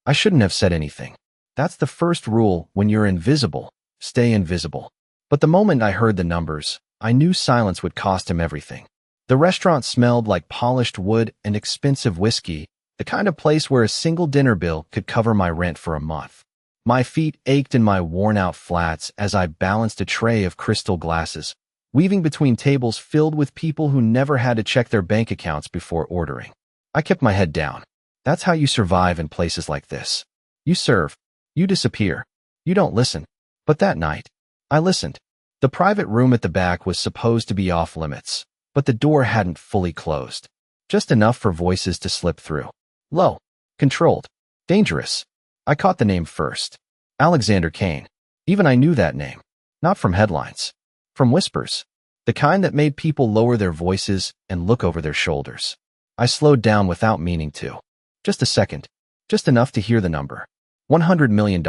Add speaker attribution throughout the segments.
Speaker 1: I shouldn't have said anything. That's the first rule when you're invisible. Stay invisible. But the moment I heard the numbers, I knew silence would cost him everything. The restaurant smelled like polished wood and expensive whiskey, the kind of place where a single dinner bill could cover my rent for a month. My feet ached in my worn-out flats as I balanced a tray of crystal glasses, weaving between tables filled with people who never had to check their bank accounts before ordering. I kept my head down. That's how you survive in places like this. You serve. You disappear. You don't listen. But that night, I listened. The private room at the back was supposed to be off limits, but the door hadn't fully closed. Just enough for voices to slip through. Low. Controlled. Dangerous. I caught the name first. Alexander Kane. Even I knew that name. Not from headlines. From whispers. The kind that made people lower their voices and look over their shoulders. I slowed down without meaning to. Just a second. Just enough to hear the number. $100 million.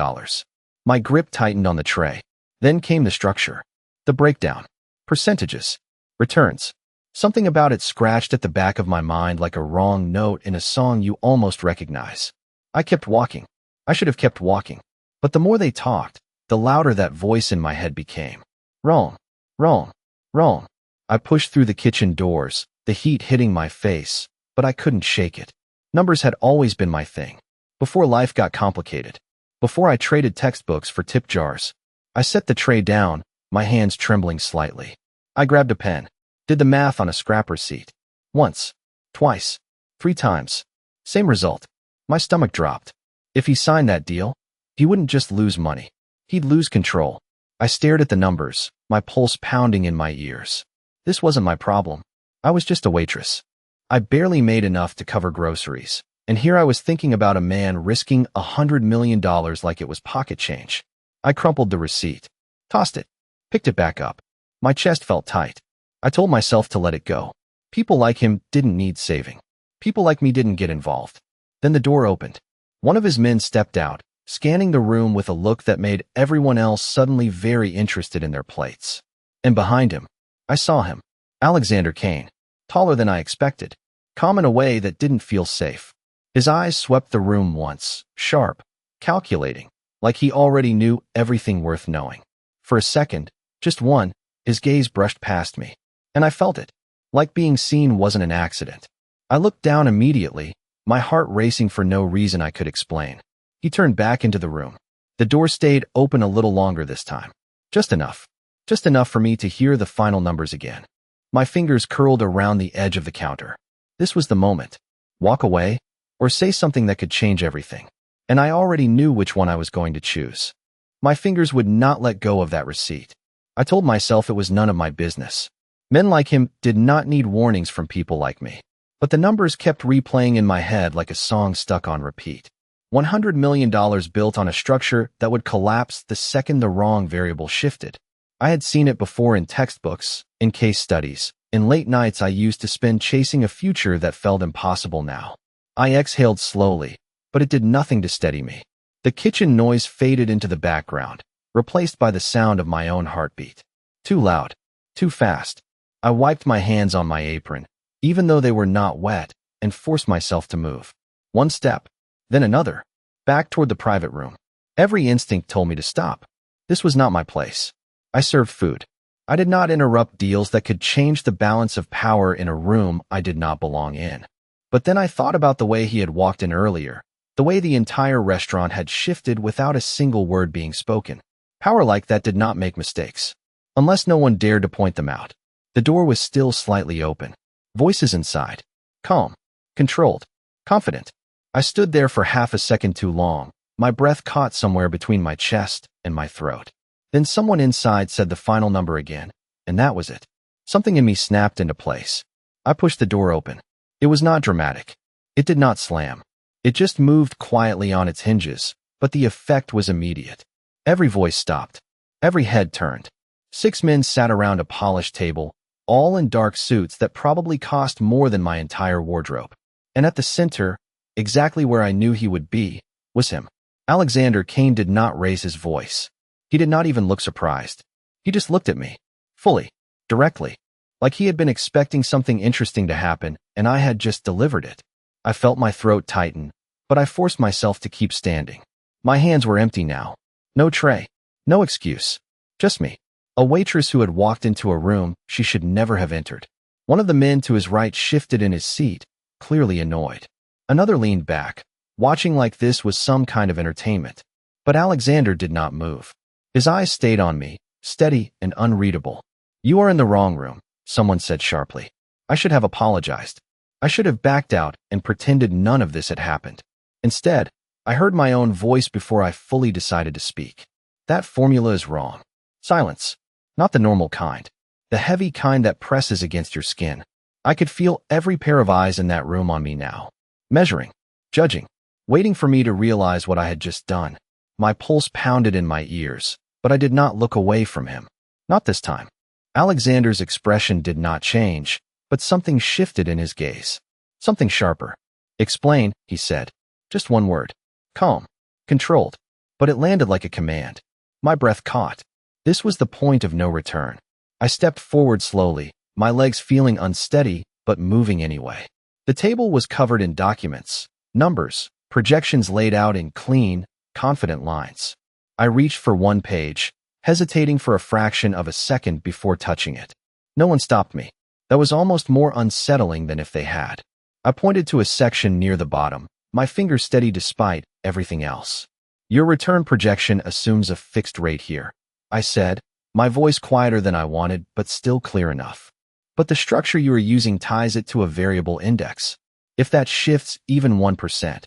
Speaker 1: My grip tightened on the tray. Then came the structure. The breakdown. Percentages. Returns. Something about it scratched at the back of my mind like a wrong note in a song you almost recognize. I kept walking. I should have kept walking. But the more they talked, the louder that voice in my head became. Wrong. Wrong. Wrong. I pushed through the kitchen doors, the heat hitting my face, but I couldn't shake it. Numbers had always been my thing. Before life got complicated. Before I traded textbooks for tip jars. I set the tray down, my hands trembling slightly. I grabbed a pen. Did the math on a scrap receipt. Once. Twice. 3 times. Same result. My stomach dropped. If he signed that deal, he wouldn't just lose money. He'd lose control. I stared at the numbers, my pulse pounding in my ears. This wasn't my problem. I was just a waitress. I barely made enough to cover groceries. And here I was thinking about a man risking $100 million like it was pocket change. I crumpled the receipt. Tossed it. Picked it back up. My chest felt tight. I told myself to let it go. People like him didn't need saving. People like me didn't get involved. Then the door opened. One of his men stepped out, scanning the room with a look that made everyone else suddenly very interested in their plates. And behind him, I saw him. Alexander Kane. Taller than I expected. Calm in a way that didn't feel safe. His eyes swept the room once, sharp, calculating, like he already knew everything worth knowing. For a second, just one, his gaze brushed past me. And I felt it. Like being seen wasn't an accident. I looked down immediately, my heart racing for no reason I could explain. He turned back into the room. The door stayed open a little longer this time. Just enough. Just enough for me to hear the final numbers again. My fingers curled around the edge of the counter. This was the moment. Walk away, or say something that could change everything. And I already knew which one I was going to choose. My fingers would not let go of that receipt. I told myself it was none of my business. Men like him did not need warnings from people like me. But the numbers kept replaying in my head like a song stuck on repeat. $100 million built on a structure that would collapse the second the wrong variable shifted. I had seen it before in textbooks, in case studies, in late nights I used to spend chasing a future that felt impossible now. I exhaled slowly, but it did nothing to steady me. The kitchen noise faded into the background, replaced by the sound of my own heartbeat. Too loud. Too fast. I wiped my hands on my apron, even though they were not wet, and forced myself to move. One step. Then another, back toward the private room. Every instinct told me to stop. This was not my place. I served food. I did not interrupt deals that could change the balance of power in a room I did not belong in. But then I thought about the way he had walked in earlier, the way the entire restaurant had shifted without a single word being spoken. Power like that did not make mistakes, unless no one dared to point them out. The door was still slightly open. Voices inside. Calm. Controlled. Confident. I stood there for half a second too long, my breath caught somewhere between my chest and my throat. Then someone inside said the final number again, and that was it. Something in me snapped into place. I pushed the door open. It was not dramatic. It did not slam. It just moved quietly on its hinges, but the effect was immediate. Every voice stopped. Every head turned. 6 men sat around a polished table, all in dark suits that probably cost more than my entire wardrobe. And at the center, exactly where I knew he would be, was him. Alexander Kane did not raise his voice. He did not even look surprised. He just looked at me. Fully. Directly. Like he had been expecting something interesting to happen, and I had just delivered it. I felt my throat tighten, but I forced myself to keep standing. My hands were empty now. No tray. No excuse. Just me. A waitress who had walked into a room she should never have entered. One of the men to his right shifted in his seat, clearly annoyed. Another leaned back. Watching like this was some kind of entertainment. But Alexander did not move. His eyes stayed on me, steady and unreadable. "You are in the wrong room," someone said sharply. I should have apologized. I should have backed out and pretended none of this had happened. Instead, I heard my own voice before I fully decided to speak. "That formula is wrong." Silence. Not the normal kind. The heavy kind that presses against your skin. I could feel every pair of eyes in that room on me now. Measuring. Judging. Waiting for me to realize what I had just done. My pulse pounded in my ears, but I did not look away from him. Not this time. Alexander's expression did not change, but something shifted in his gaze. Something sharper. "Explain," he said. Just one word. Calm. Controlled. But it landed like a command. My breath caught. This was the point of no return. I stepped forward slowly, my legs feeling unsteady, but moving anyway. The table was covered in documents, numbers, projections laid out in clean, confident lines. I reached for one page, hesitating for a fraction of a second before touching it. No one stopped me. That was almost more unsettling than if they had. I pointed to a section near the bottom, my fingers steady despite everything else. "Your return projection assumes a fixed rate here," I said, my voice quieter than I wanted, but still clear enough. "But the structure you are using ties it to a variable index. If that shifts even 1%.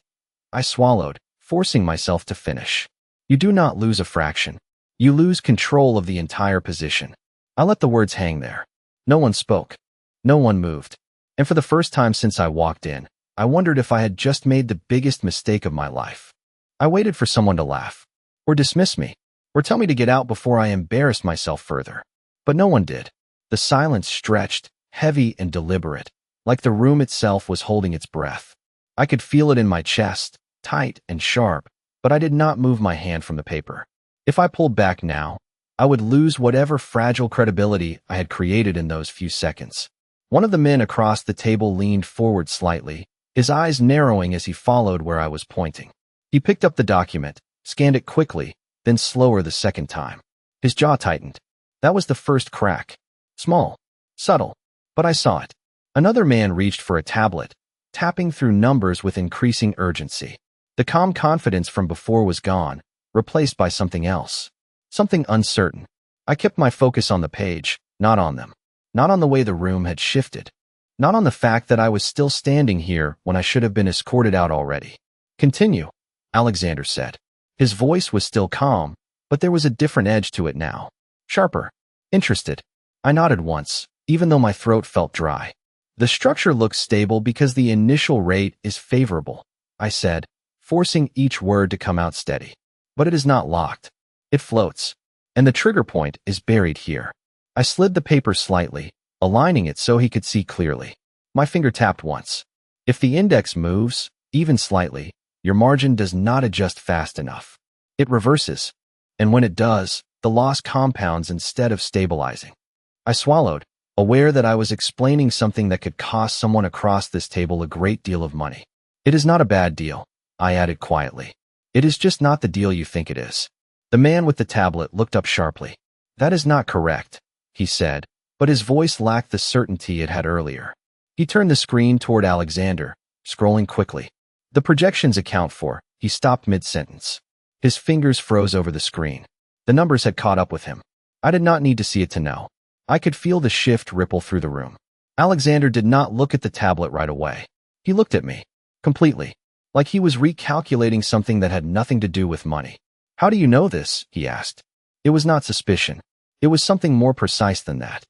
Speaker 1: I swallowed, forcing myself to finish. "You do not lose a fraction. You lose control of the entire position." I let the words hang there. No one spoke. No one moved. And for the first time since I walked in, I wondered if I had just made the biggest mistake of my life. I waited for someone to laugh, or dismiss me, or tell me to get out before I embarrassed myself further. But no one did. The silence stretched, heavy and deliberate, like the room itself was holding its breath. I could feel it in my chest, tight and sharp, but I did not move my hand from the paper. If I pulled back now, I would lose whatever fragile credibility I had created in those few seconds. One of the men across the table leaned forward slightly, his eyes narrowing as he followed where I was pointing. He picked up the document, scanned it quickly, then slower the second time. His jaw tightened. That was the first crack. Small, subtle, but I saw it. Another man reached for a tablet, tapping through numbers with increasing urgency. The calm confidence from before was gone, replaced by something else. Something uncertain. I kept my focus on the page, not on them. Not on the way the room had shifted. Not on the fact that I was still standing here when I should have been escorted out already. "Continue," Alexander said. His voice was still calm, but there was a different edge to it now. Sharper. Interested. I nodded once, even though my throat felt dry. "The structure looks stable because the initial rate is favorable," I said, forcing each word to come out steady. "But it is not locked. It floats. And the trigger point is buried here." I slid the paper slightly, aligning it so he could see clearly. My finger tapped once. "If the index moves, even slightly, your margin does not adjust fast enough. It reverses. And when it does, the loss compounds instead of stabilizing." I swallowed, aware that I was explaining something that could cost someone across this table a great deal of money. "It is not a bad deal," I added quietly. "It is just not the deal you think it is." The man with the tablet looked up sharply. "That is not correct," he said, but his voice lacked the certainty it had earlier. He turned the screen toward Alexander, scrolling quickly. "The projections account for," he stopped mid-sentence. His fingers froze over the screen. The numbers had caught up with him. I did not need to see it to know. I could feel the shift ripple through the room. Alexander did not look at the tablet right away. He looked at me. Completely. Like he was recalculating something that had nothing to do with money. "How do you know this?" he asked. It was not suspicion. It was something more precise than that.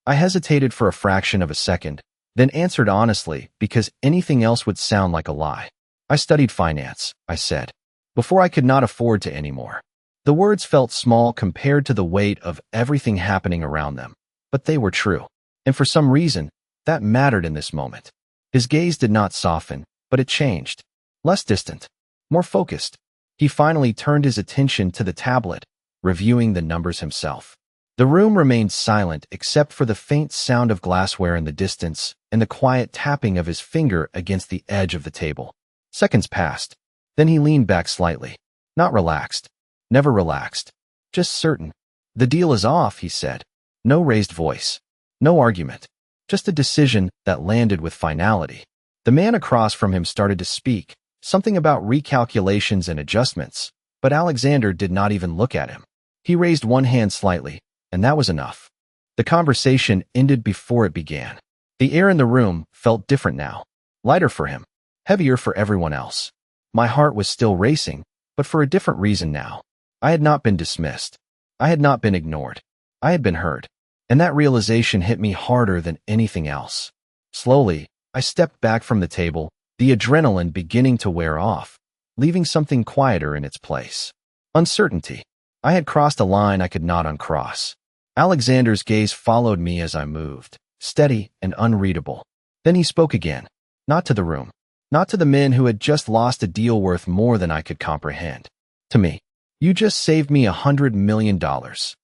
Speaker 1: I hesitated for a fraction of a second, then answered honestly because anything else would sound like a lie. "I studied finance," I said, before I could not afford to anymore. The words felt small compared to the weight of everything happening around them, but they were true. And for some reason, that mattered in this moment. His gaze did not soften, but it changed. Less distant, more focused. He finally turned his attention to the tablet, reviewing the numbers himself. The room remained silent except for the faint sound of glassware in the distance and the quiet tapping of his finger against the edge of the table. Seconds passed, Then he leaned back slightly. Not relaxed. Never relaxed. Just certain. The deal is off, he said. No raised voice. No argument. Just a decision that landed with finality. The man across from him started to speak, something about recalculations and adjustments, but Alexander did not even look at him. He raised one hand slightly, and that was enough. The conversation ended before it began. The air in the room felt different now. Lighter for him. Heavier for everyone else. My heart was still racing, but for a different reason now. I had not been dismissed. I had not been ignored. I had been heard. And that realization hit me harder than anything else. Slowly, I stepped back from the table, the adrenaline beginning to wear off, leaving something quieter in its place. Uncertainty. I had crossed a line I could not uncross. Alexander's gaze followed me as I moved, steady and unreadable. Then he spoke again. Not to the room. Not to the men who had just lost a deal worth more than I could comprehend. To me. You just saved me $100 million,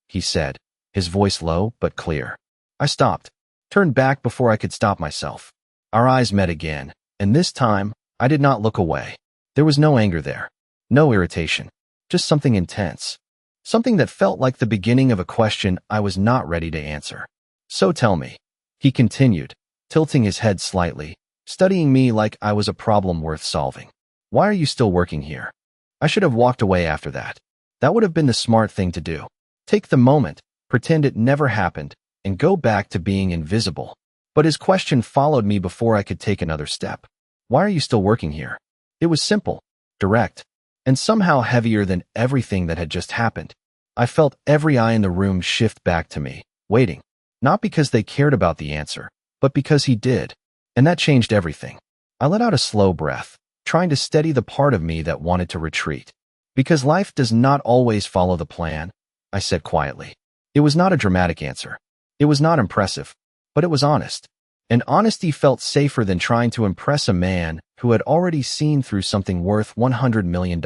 Speaker 1: he said, his voice low but clear. I stopped, turned back before I could stop myself. Our eyes met again, and this time, I did not look away. There was no anger there. No irritation. Just something intense. Something that felt like the beginning of a question I was not ready to answer. So tell me, he continued, tilting his head slightly, studying me like I was a problem worth solving. Why are you still working here? I should have walked away after that. That would have been the smart thing to do. Take the moment, pretend it never happened, and go back to being invisible. But his question followed me before I could take another step. Why are you still working here? It was simple, direct, and somehow heavier than everything that had just happened. I felt every eye in the room shift back to me, waiting. Not because they cared about the answer, but because he did. And that changed everything. I let out a slow breath, trying to steady the part of me that wanted to retreat. Because life does not always follow the plan, I said quietly. It was not a dramatic answer. It was not impressive, but it was honest. And honesty felt safer than trying to impress a man who had already seen through something worth $100 million.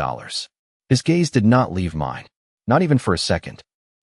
Speaker 1: His gaze did not leave mine, not even for a second,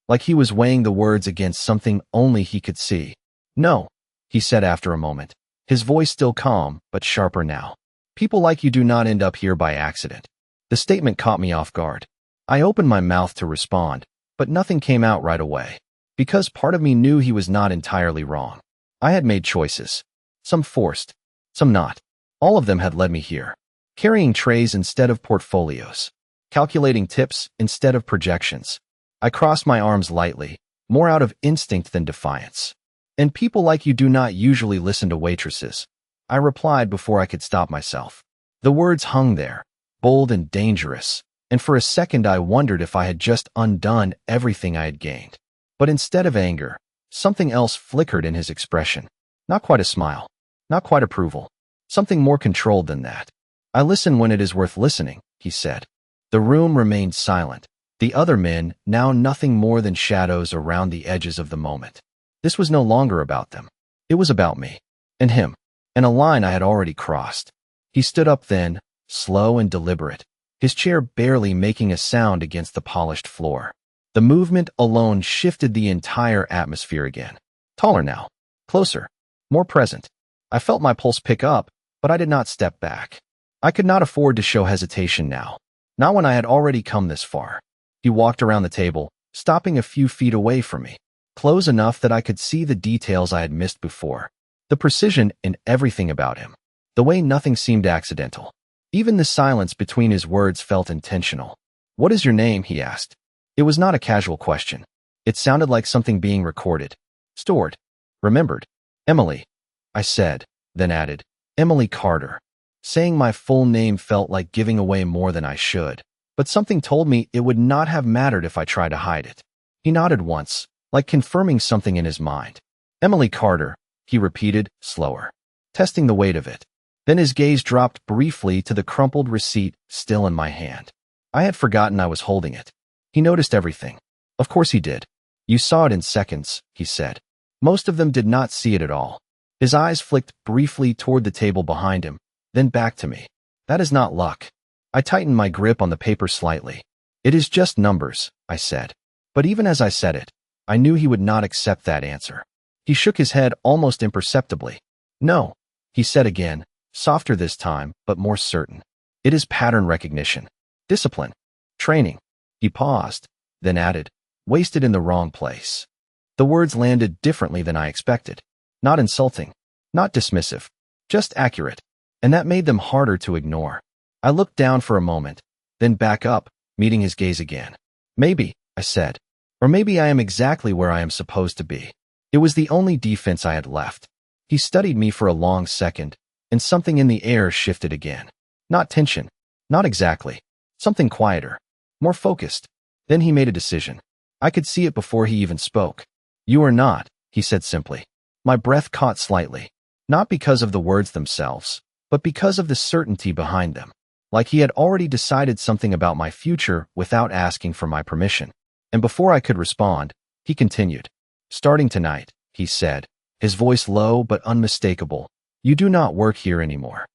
Speaker 1: like he was weighing the words against something only he could see. No, he said after a moment, his voice still calm but sharper now. People like you do not end up here by accident. The statement caught me off guard. I opened my mouth to respond, but nothing came out right away, because part of me knew he was not entirely wrong. I had made choices, some forced, some not. All of them had led me here, carrying trays instead of portfolios, calculating tips instead of projections. I crossed my arms lightly, more out of instinct than defiance. And people like you do not usually listen to waitresses, I replied before I could stop myself. The words hung there, bold and dangerous, and for a second I wondered if I had just undone everything I had gained. But instead of anger, something else flickered in his expression. Not quite a smile, not quite approval, something more controlled than that. I listen when it is worth listening, he said. The room remained silent, the other men now nothing more than shadows around the edges of the moment. This was no longer about them. It was about me, and him, and a line I had already crossed. He stood up then, slow and deliberate, his chair barely making a sound against the polished floor. The movement alone shifted the entire atmosphere again. Taller now, closer, more present. I felt my pulse pick up, but I did not step back. I could not afford to show hesitation now, not when I had already come this far. He walked around the table, stopping a few feet away from me, close enough that I could see the details I had missed before. The precision in everything about him, the way nothing seemed accidental. Even the silence between his words felt intentional. What is your name? He asked. It was not a casual question. It sounded like something being recorded, stored, remembered. Emily, I said, then added, Emily Carter. Saying my full name felt like giving away more than I should, but something told me it would not have mattered if I tried to hide it. He nodded once, like confirming something in his mind. Emily Carter, he repeated, slower, testing the weight of it. Then his gaze dropped briefly to the crumpled receipt still in my hand. I had forgotten I was holding it. He noticed everything. Of course he did. You saw it in seconds, he said. Most of them did not see it at all. His eyes flicked briefly toward the table behind him, then back to me. That is not luck. I tightened my grip on the paper slightly. It is just numbers, I said. But even as I said it, I knew he would not accept that answer. He shook his head almost imperceptibly. No, he said again, softer this time, but more certain. It is pattern recognition, discipline, training. He paused, then added, wasted in the wrong place. The words landed differently than I expected. Not insulting, not dismissive, just accurate. And that made them harder to ignore. I looked down for a moment, then back up, meeting his gaze again. Maybe, I said. Or maybe I am exactly where I am supposed to be. It was the only defense I had left. He studied me for a long second, and something in the air shifted again. Not tension. Not exactly. Something quieter. More focused. Then he made a decision. I could see it before he even spoke. You are not, he said simply. My breath caught slightly. Not because of the words themselves, but because of the certainty behind them. Like he had already decided something about my future without asking for my permission. And before I could respond, he continued. Starting tonight, he said, his voice low but unmistakable, you do not work here anymore.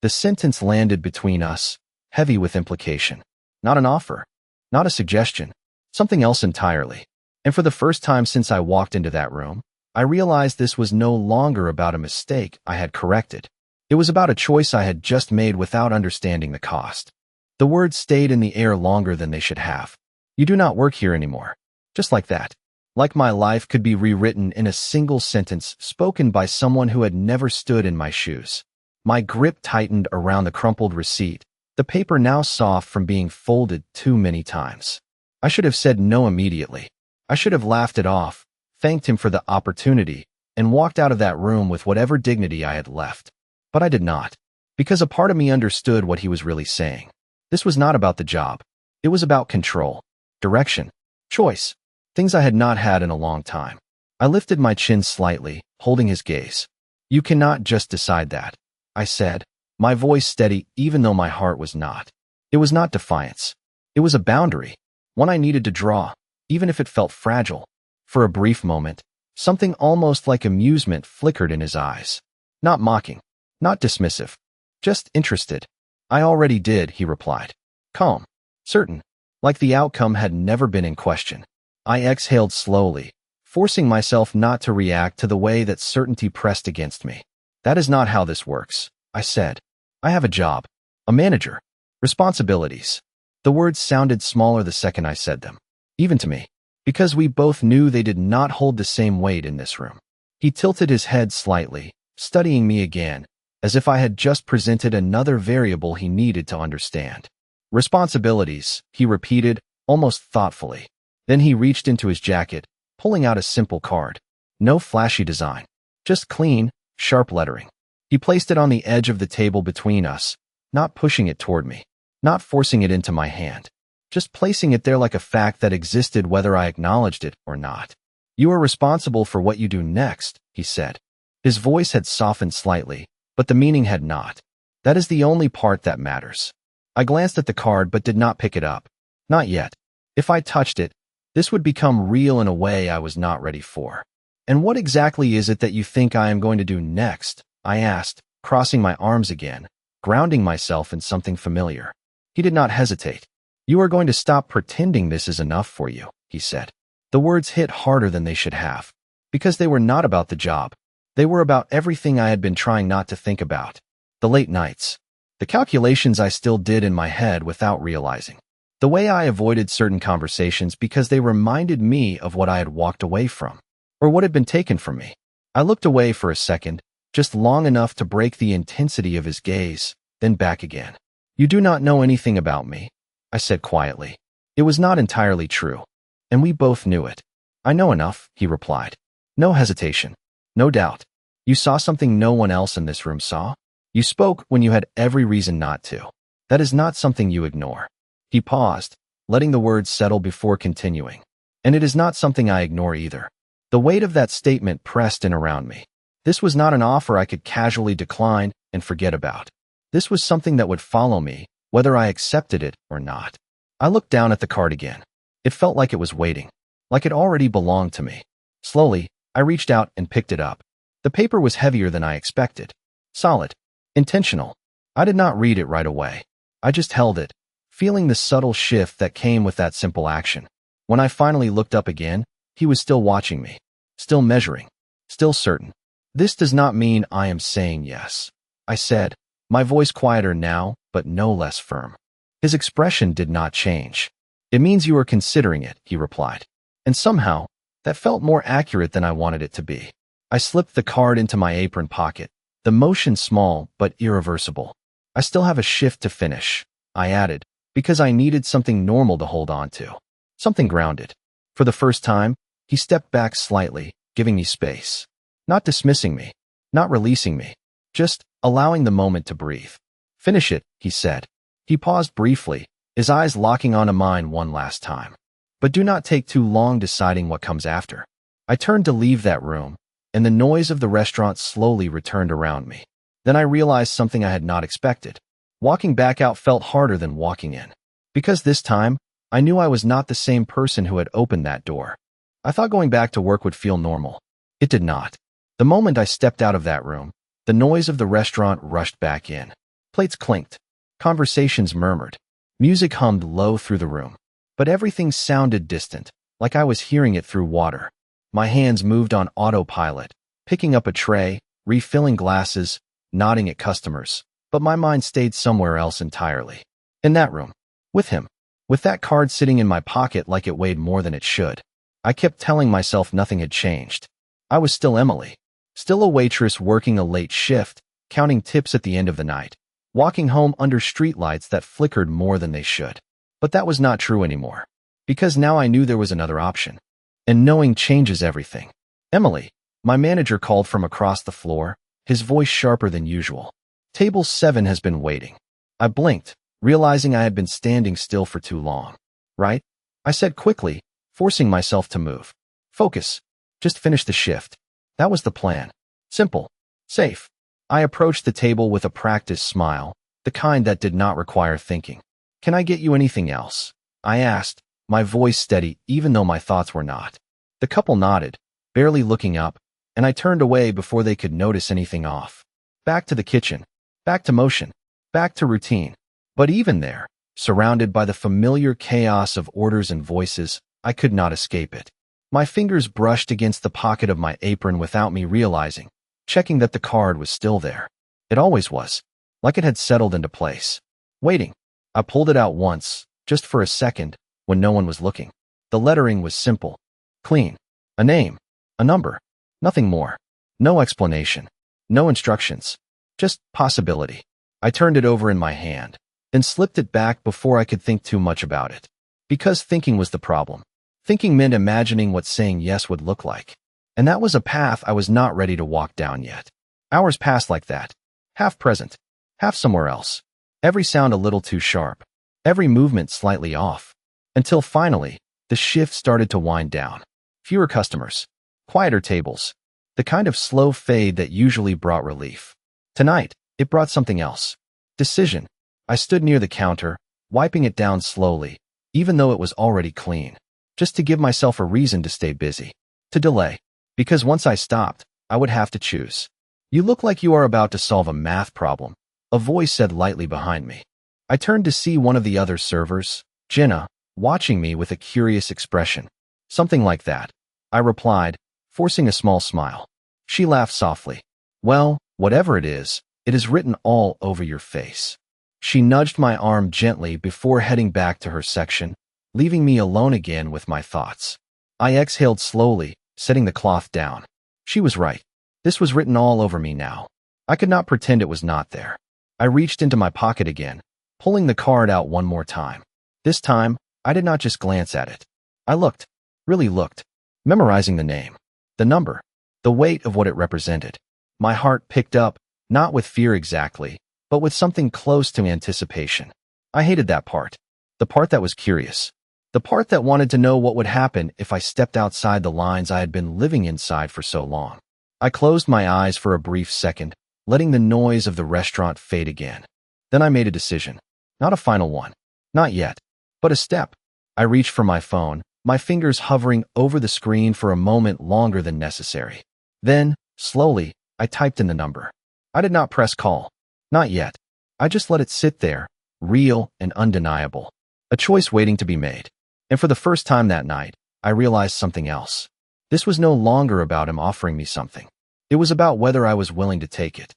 Speaker 1: The sentence landed between us, heavy with implication. Not an offer, not a suggestion, something else entirely. And for the first time since I walked into that room, I realized this was no longer about a mistake I had corrected. It was about a choice I had just made without understanding the cost. The words stayed in the air longer than they should have. You do not work here anymore. Just like that. Like my life could be rewritten in a single sentence spoken by someone who had never stood in my shoes. My grip tightened around the crumpled receipt, the paper now soft from being folded too many times. I should have said no immediately. I should have laughed it off, thanked him for the opportunity, and walked out of that room with whatever dignity I had left. But I did not, because a part of me understood what he was really saying. This was not about the job. It was about control. Direction, choice, things I had not had in a long time. I lifted my chin slightly, holding his gaze. You cannot just decide that, I said, my voice steady even though my heart was not. It was not defiance. It was a boundary, one I needed to draw, even if it felt fragile. For a brief moment, something almost like amusement flickered in his eyes. Not mocking, not dismissive, just interested. I already did, he replied. Calm, certain. Like the outcome had never been in question. I exhaled slowly, forcing myself not to react to the way that certainty pressed against me. That is not how this works, I said. I have a job, a manager, responsibilities. The words sounded smaller the second I said them, even to me, because we both knew they did not hold the same weight in this room. He tilted his head slightly, studying me again, as if I had just presented another variable he needed to understand. Responsibilities, he repeated, almost thoughtfully. Then he reached into his jacket, pulling out a simple card. No flashy design, just clean, sharp lettering. He placed it on the edge of the table between us, not pushing it toward me, not forcing it into my hand, just placing it there like a fact that existed whether I acknowledged it or not. You are responsible for what you do next, he said. His voice had softened slightly, but the meaning had not. That is the only part that matters. I glanced at the card but did not pick it up. Not yet. If I touched it, this would become real in a way I was not ready for. And what exactly is it that you think I am going to do next? I asked, crossing my arms again, grounding myself in something familiar. He did not hesitate. You are going to stop pretending this is enough for you, he said. The words hit harder than they should have, because they were not about the job. They were about everything I had been trying not to think about. The late nights. The calculations I still did in my head without realizing. The way I avoided certain conversations because they reminded me of what I had walked away from, or what had been taken from me. I looked away for a second, just long enough to break the intensity of his gaze, then back again. You do not know anything about me, I said quietly. It was not entirely true, and we both knew it. I know enough, he replied. No hesitation, no doubt. You saw something no one else in this room saw? You spoke when you had every reason not to. That is not something you ignore. He paused, letting the words settle before continuing. And it is not something I ignore either. The weight of that statement pressed in around me. This was not an offer I could casually decline and forget about. This was something that would follow me, whether I accepted it or not. I looked down at the card again. It felt like it was waiting, like it already belonged to me. Slowly, I reached out and picked it up. The paper was heavier than I expected. Solid. Intentional. I did not read it right away. I just held it, feeling the subtle shift that came with that simple action. When I finally looked up again, he was still watching me, still measuring, still certain. This does not mean I am saying yes, I said, my voice quieter now, but no less firm. His expression did not change. "It means you are considering it," he replied. And somehow, that felt more accurate than I wanted it to be. I slipped the card into my apron pocket, the motion small but irreversible. "I still have a shift to finish," I added, because I needed something normal to hold on to. Something grounded. For the first time, he stepped back slightly, giving me space. Not dismissing me, not releasing me, just allowing the moment to breathe. "Finish it," he said. He paused briefly, his eyes locking onto mine one last time. "But do not take too long deciding what comes after." I turned to leave that room, and the noise of the restaurant slowly returned around me. Then I realized something I had not expected. Walking back out felt harder than walking in. Because this time, I knew I was not the same person who had opened that door. I thought going back to work would feel normal. It did not. The moment I stepped out of that room, the noise of the restaurant rushed back in. Plates clinked. Conversations murmured. Music hummed low through the room. But everything sounded distant, like I was hearing it through water. My hands moved on autopilot, picking up a tray, refilling glasses, nodding at customers. But my mind stayed somewhere else entirely. In that room. With him. With that card sitting in my pocket like it weighed more than it should. I kept telling myself nothing had changed. I was still Emily. Still a waitress working a late shift, counting tips at the end of the night. Walking home under streetlights that flickered more than they should. But that was not true anymore. Because now I knew there was another option. And knowing changes everything. "Emily," my manager called from across the floor, his voice sharper than usual. "Table 7 has been waiting." I blinked, realizing I had been standing still for too long. "Right?" I said quickly, forcing myself to move. "Focus. Just finish the shift." That was the plan. Simple. Safe. I approached the table with a practiced smile, the kind that did not require thinking. "Can I get you anything else?" I asked, my voice steady even though my thoughts were not. The couple nodded, barely looking up, and I turned away before they could notice anything off. Back to the kitchen. Back to motion. Back to routine. But even there, surrounded by the familiar chaos of orders and voices, I could not escape it. My fingers brushed against the pocket of my apron without me realizing, checking that the card was still there. It always was, like it had settled into place. Waiting. I pulled it out once, just for a second, when no one was looking. The lettering was simple. Clean. A name. A number. Nothing more. No explanation. No instructions. Just possibility. I turned it over in my hand, then slipped it back before I could think too much about it. Because thinking was the problem. Thinking meant imagining what saying yes would look like. And that was a path I was not ready to walk down yet. Hours passed like that. Half present. Half somewhere else. Every sound a little too sharp. Every movement slightly off. Until finally, the shift started to wind down. Fewer customers. Quieter tables. The kind of slow fade that usually brought relief. Tonight, it brought something else. Decision. I stood near the counter, wiping it down slowly, even though it was already clean. Just to give myself a reason to stay busy. To delay. Because once I stopped, I would have to choose. "You look like you are about to solve a math problem," a voice said lightly behind me. I turned to see one of the other servers, Jenna, watching me with a curious expression. "Something like that," I replied, forcing a small smile. She laughed softly. "Well, whatever it is written all over your face." She nudged my arm gently before heading back to her section, leaving me alone again with my thoughts. I exhaled slowly, setting the cloth down. She was right. This was written all over me now. I could not pretend it was not there. I reached into my pocket again, pulling the card out one more time. This time, I did not just glance at it. I looked, really looked, memorizing the name, the number, the weight of what it represented. My heart picked up, not with fear exactly, but with something close to anticipation. I hated that part. The part that was curious. The part that wanted to know what would happen if I stepped outside the lines I had been living inside for so long. I closed my eyes for a brief second, letting the noise of the restaurant fade again. Then I made a decision. Not a final one. Not yet. But a step. I reached for my phone, my fingers hovering over the screen for a moment longer than necessary. Then, slowly, I typed in the number. I did not press call. Not yet. I just let it sit there, real and undeniable. A choice waiting to be made. And for the first time that night, I realized something else. This was no longer about him offering me something. It was about whether I was willing to take it.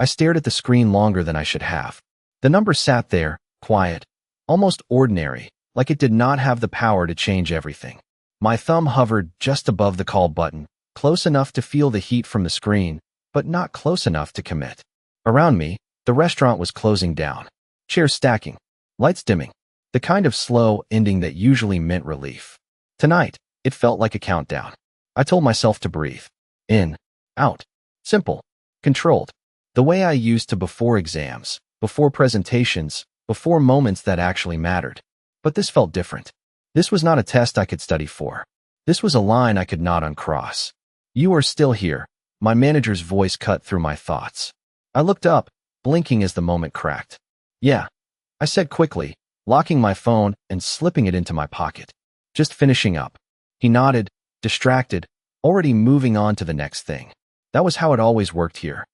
Speaker 1: I stared at the screen longer than I should have. The number sat there, quiet, almost ordinary, like it did not have the power to change everything. My thumb hovered just above the call button, close enough to feel the heat from the screen, but not close enough to commit. Around me, the restaurant was closing down. Chairs stacking, lights dimming, the kind of slow ending that usually meant relief. Tonight, it felt like a countdown. I told myself to breathe. In, out. Simple. Controlled. The way I used to before exams, before presentations, before moments that actually mattered. But this felt different. This was not a test I could study for. This was a line I could not uncross. You are still here. My manager's voice cut through my thoughts. I looked up, blinking as the moment cracked. Yeah, I said quickly, locking my phone and slipping it into my pocket. Just finishing up. He nodded, distracted, already moving on to the next thing. That was how it always worked here.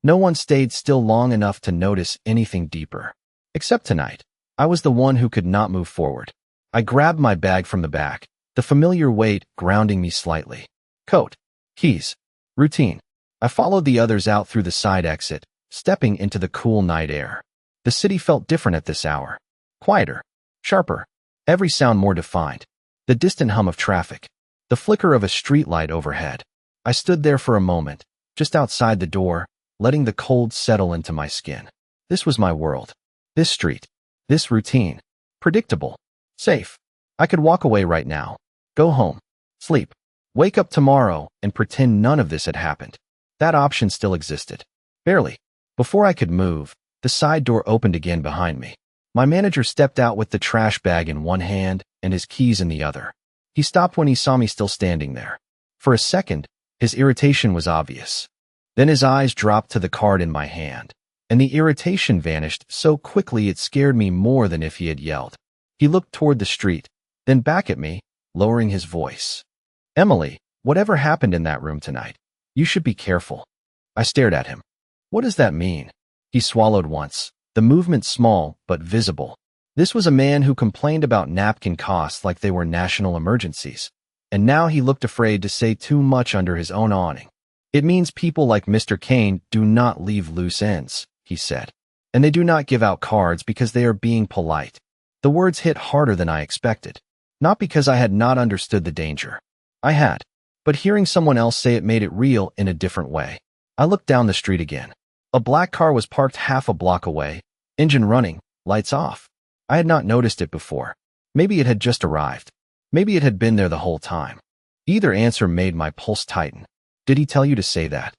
Speaker 1: No one stayed still long enough to notice anything deeper. Except tonight. I was the one who could not move forward. I grabbed my bag from the back, the familiar weight grounding me slightly. Coat, keys, routine. I followed the others out through the side exit, stepping into the cool night air. The city felt different at this hour. Quieter, sharper, every sound more defined. The distant hum of traffic, the flicker of a streetlight overhead. I stood there for a moment, just outside the door, letting the cold settle into my skin. This was my world. This street. This routine. Predictable. Safe. I could walk away right now. Go home. Sleep. Wake up tomorrow and pretend none of this had happened. That option still existed. Barely. Before I could move, the side door opened again behind me. My manager stepped out with the trash bag in one hand and his keys in the other. He stopped when he saw me still standing there. For a second, his irritation was obvious. Then his eyes dropped to the card in my hand, and the irritation vanished so quickly it scared me more than if he had yelled. He looked toward the street, then back at me, lowering his voice. Emily, whatever happened in that room tonight, you should be careful. I stared at him. What does that mean? He swallowed once, the movement small but visible. This was a man who complained about napkin costs like they were national emergencies, and now he looked afraid to say too much under his own awning. It means people like Mr. Kane do not leave loose ends, he said, and they do not give out cards because they are being polite. The words hit harder than I expected, not because I had not understood the danger. I had, but hearing someone else say it made it real in a different way. I looked down the street again. A black car was parked half a block away, engine running, lights off. I had not noticed it before. Maybe it had just arrived. Maybe it had been there the whole time. Either answer made my pulse tighten. Did he tell you to say that?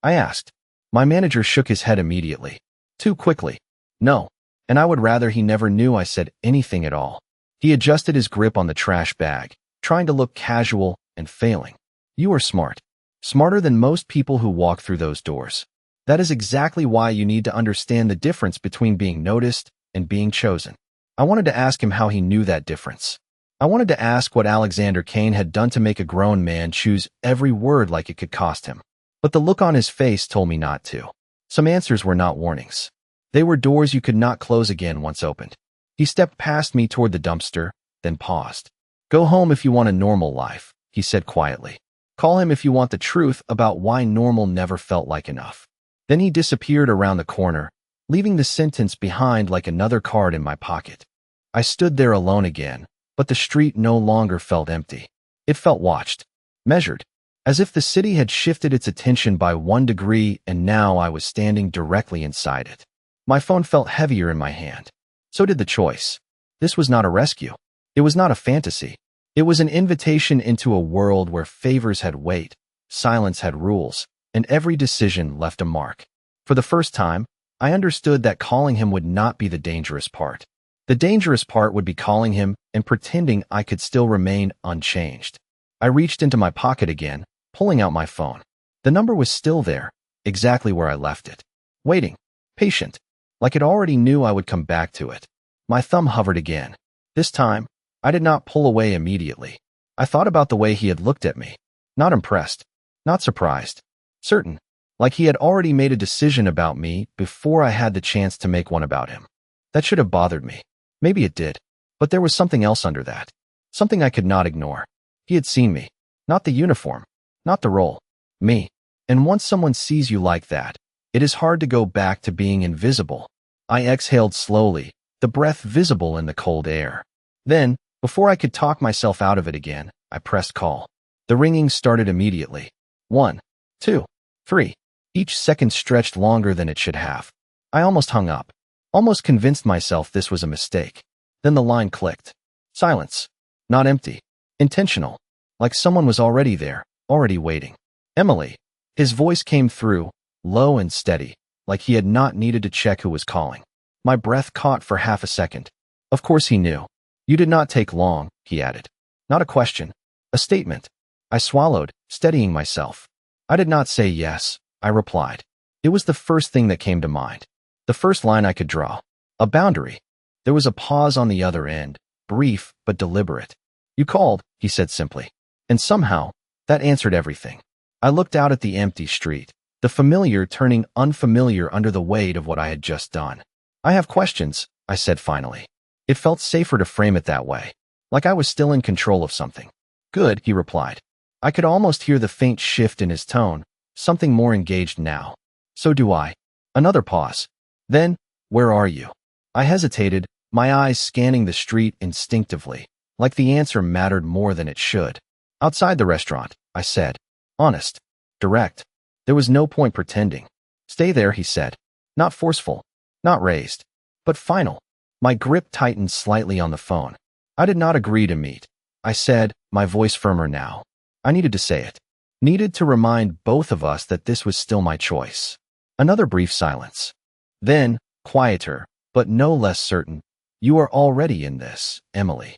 Speaker 1: I asked. My manager shook his head immediately. Too quickly. No, and I would rather he never knew I said anything at all. He adjusted his grip on the trash bag, trying to look casual and failing. You are smart. Smarter than most people who walk through those doors. That is exactly why you need to understand the difference between being noticed and being chosen. I wanted to ask him how he knew that difference. I wanted to ask what Alexander Kane had done to make a grown man choose every word like it could cost him. But the look on his face told me not to. Some answers were not warnings. They were doors you could not close again once opened. He stepped past me toward the dumpster, then paused. Go home if you want a normal life, he said quietly. Call him if you want the truth about why normal never felt like enough. Then he disappeared around the corner, leaving the sentence behind like another card in my pocket. I stood there alone again, but the street no longer felt empty. It felt watched, measured, as if the city had shifted its attention by 1 degree and now I was standing directly inside it. My phone felt heavier in my hand. So did the choice. This was not a rescue. It was not a fantasy. It was an invitation into a world where favors had weight, silence had rules, and every decision left a mark. For the first time, I understood that calling him would not be the dangerous part. The dangerous part would be calling him and pretending I could still remain unchanged. I reached into my pocket again, pulling out my phone. The number was still there, exactly where I left it. Waiting. Patient. Like it already knew I would come back to it. My thumb hovered again. This time, I did not pull away immediately. I thought about the way he had looked at me. Not impressed. Not surprised. Certain. Like he had already made a decision about me before I had the chance to make one about him. That should have bothered me. Maybe it did. But there was something else under that. Something I could not ignore. He had seen me. Not the uniform. Not the role. Me. And once someone sees you like that, It is hard to go back to being invisible. I exhaled slowly, the breath visible in the cold air. Then, before I could talk myself out of it again, I pressed call. The ringing started immediately. 1, 2, 3. Each second stretched longer than it should have. I almost hung up, almost convinced myself this was a mistake. Then the line clicked. Silence. Not empty. Intentional. Like someone was already there, already waiting. Emily. His voice came through, low and steady, like he had not needed to check who was calling. My breath caught for half a second. Of course he knew. You did not take long, he added. Not a question. A statement. I swallowed, steadying myself. I did not say yes, I replied. It was the first thing that came to mind. The first line I could draw. A boundary. There was a pause on the other end, brief but deliberate. You called, he said simply. And somehow, that answered everything. I looked out at the empty street, the familiar turning unfamiliar under the weight of what I had just done. I have questions, I said finally. It felt safer to frame it that way, like I was still in control of something. Good, he replied. I could almost hear the faint shift in his tone, something more engaged now. So do I. Another pause. Then, where are you? I hesitated, my eyes scanning the street instinctively, like the answer mattered more than it should. Outside the restaurant, I said. Honest. Direct. There was no point pretending. Stay there, he said. Not forceful. Not raised. But final. My grip tightened slightly on the phone. I did not agree to meet. I said, my voice firmer now. I needed to say it. Needed to remind both of us that this was still my choice. Another brief silence. Then, quieter, but no less certain. You are already in this, Emily.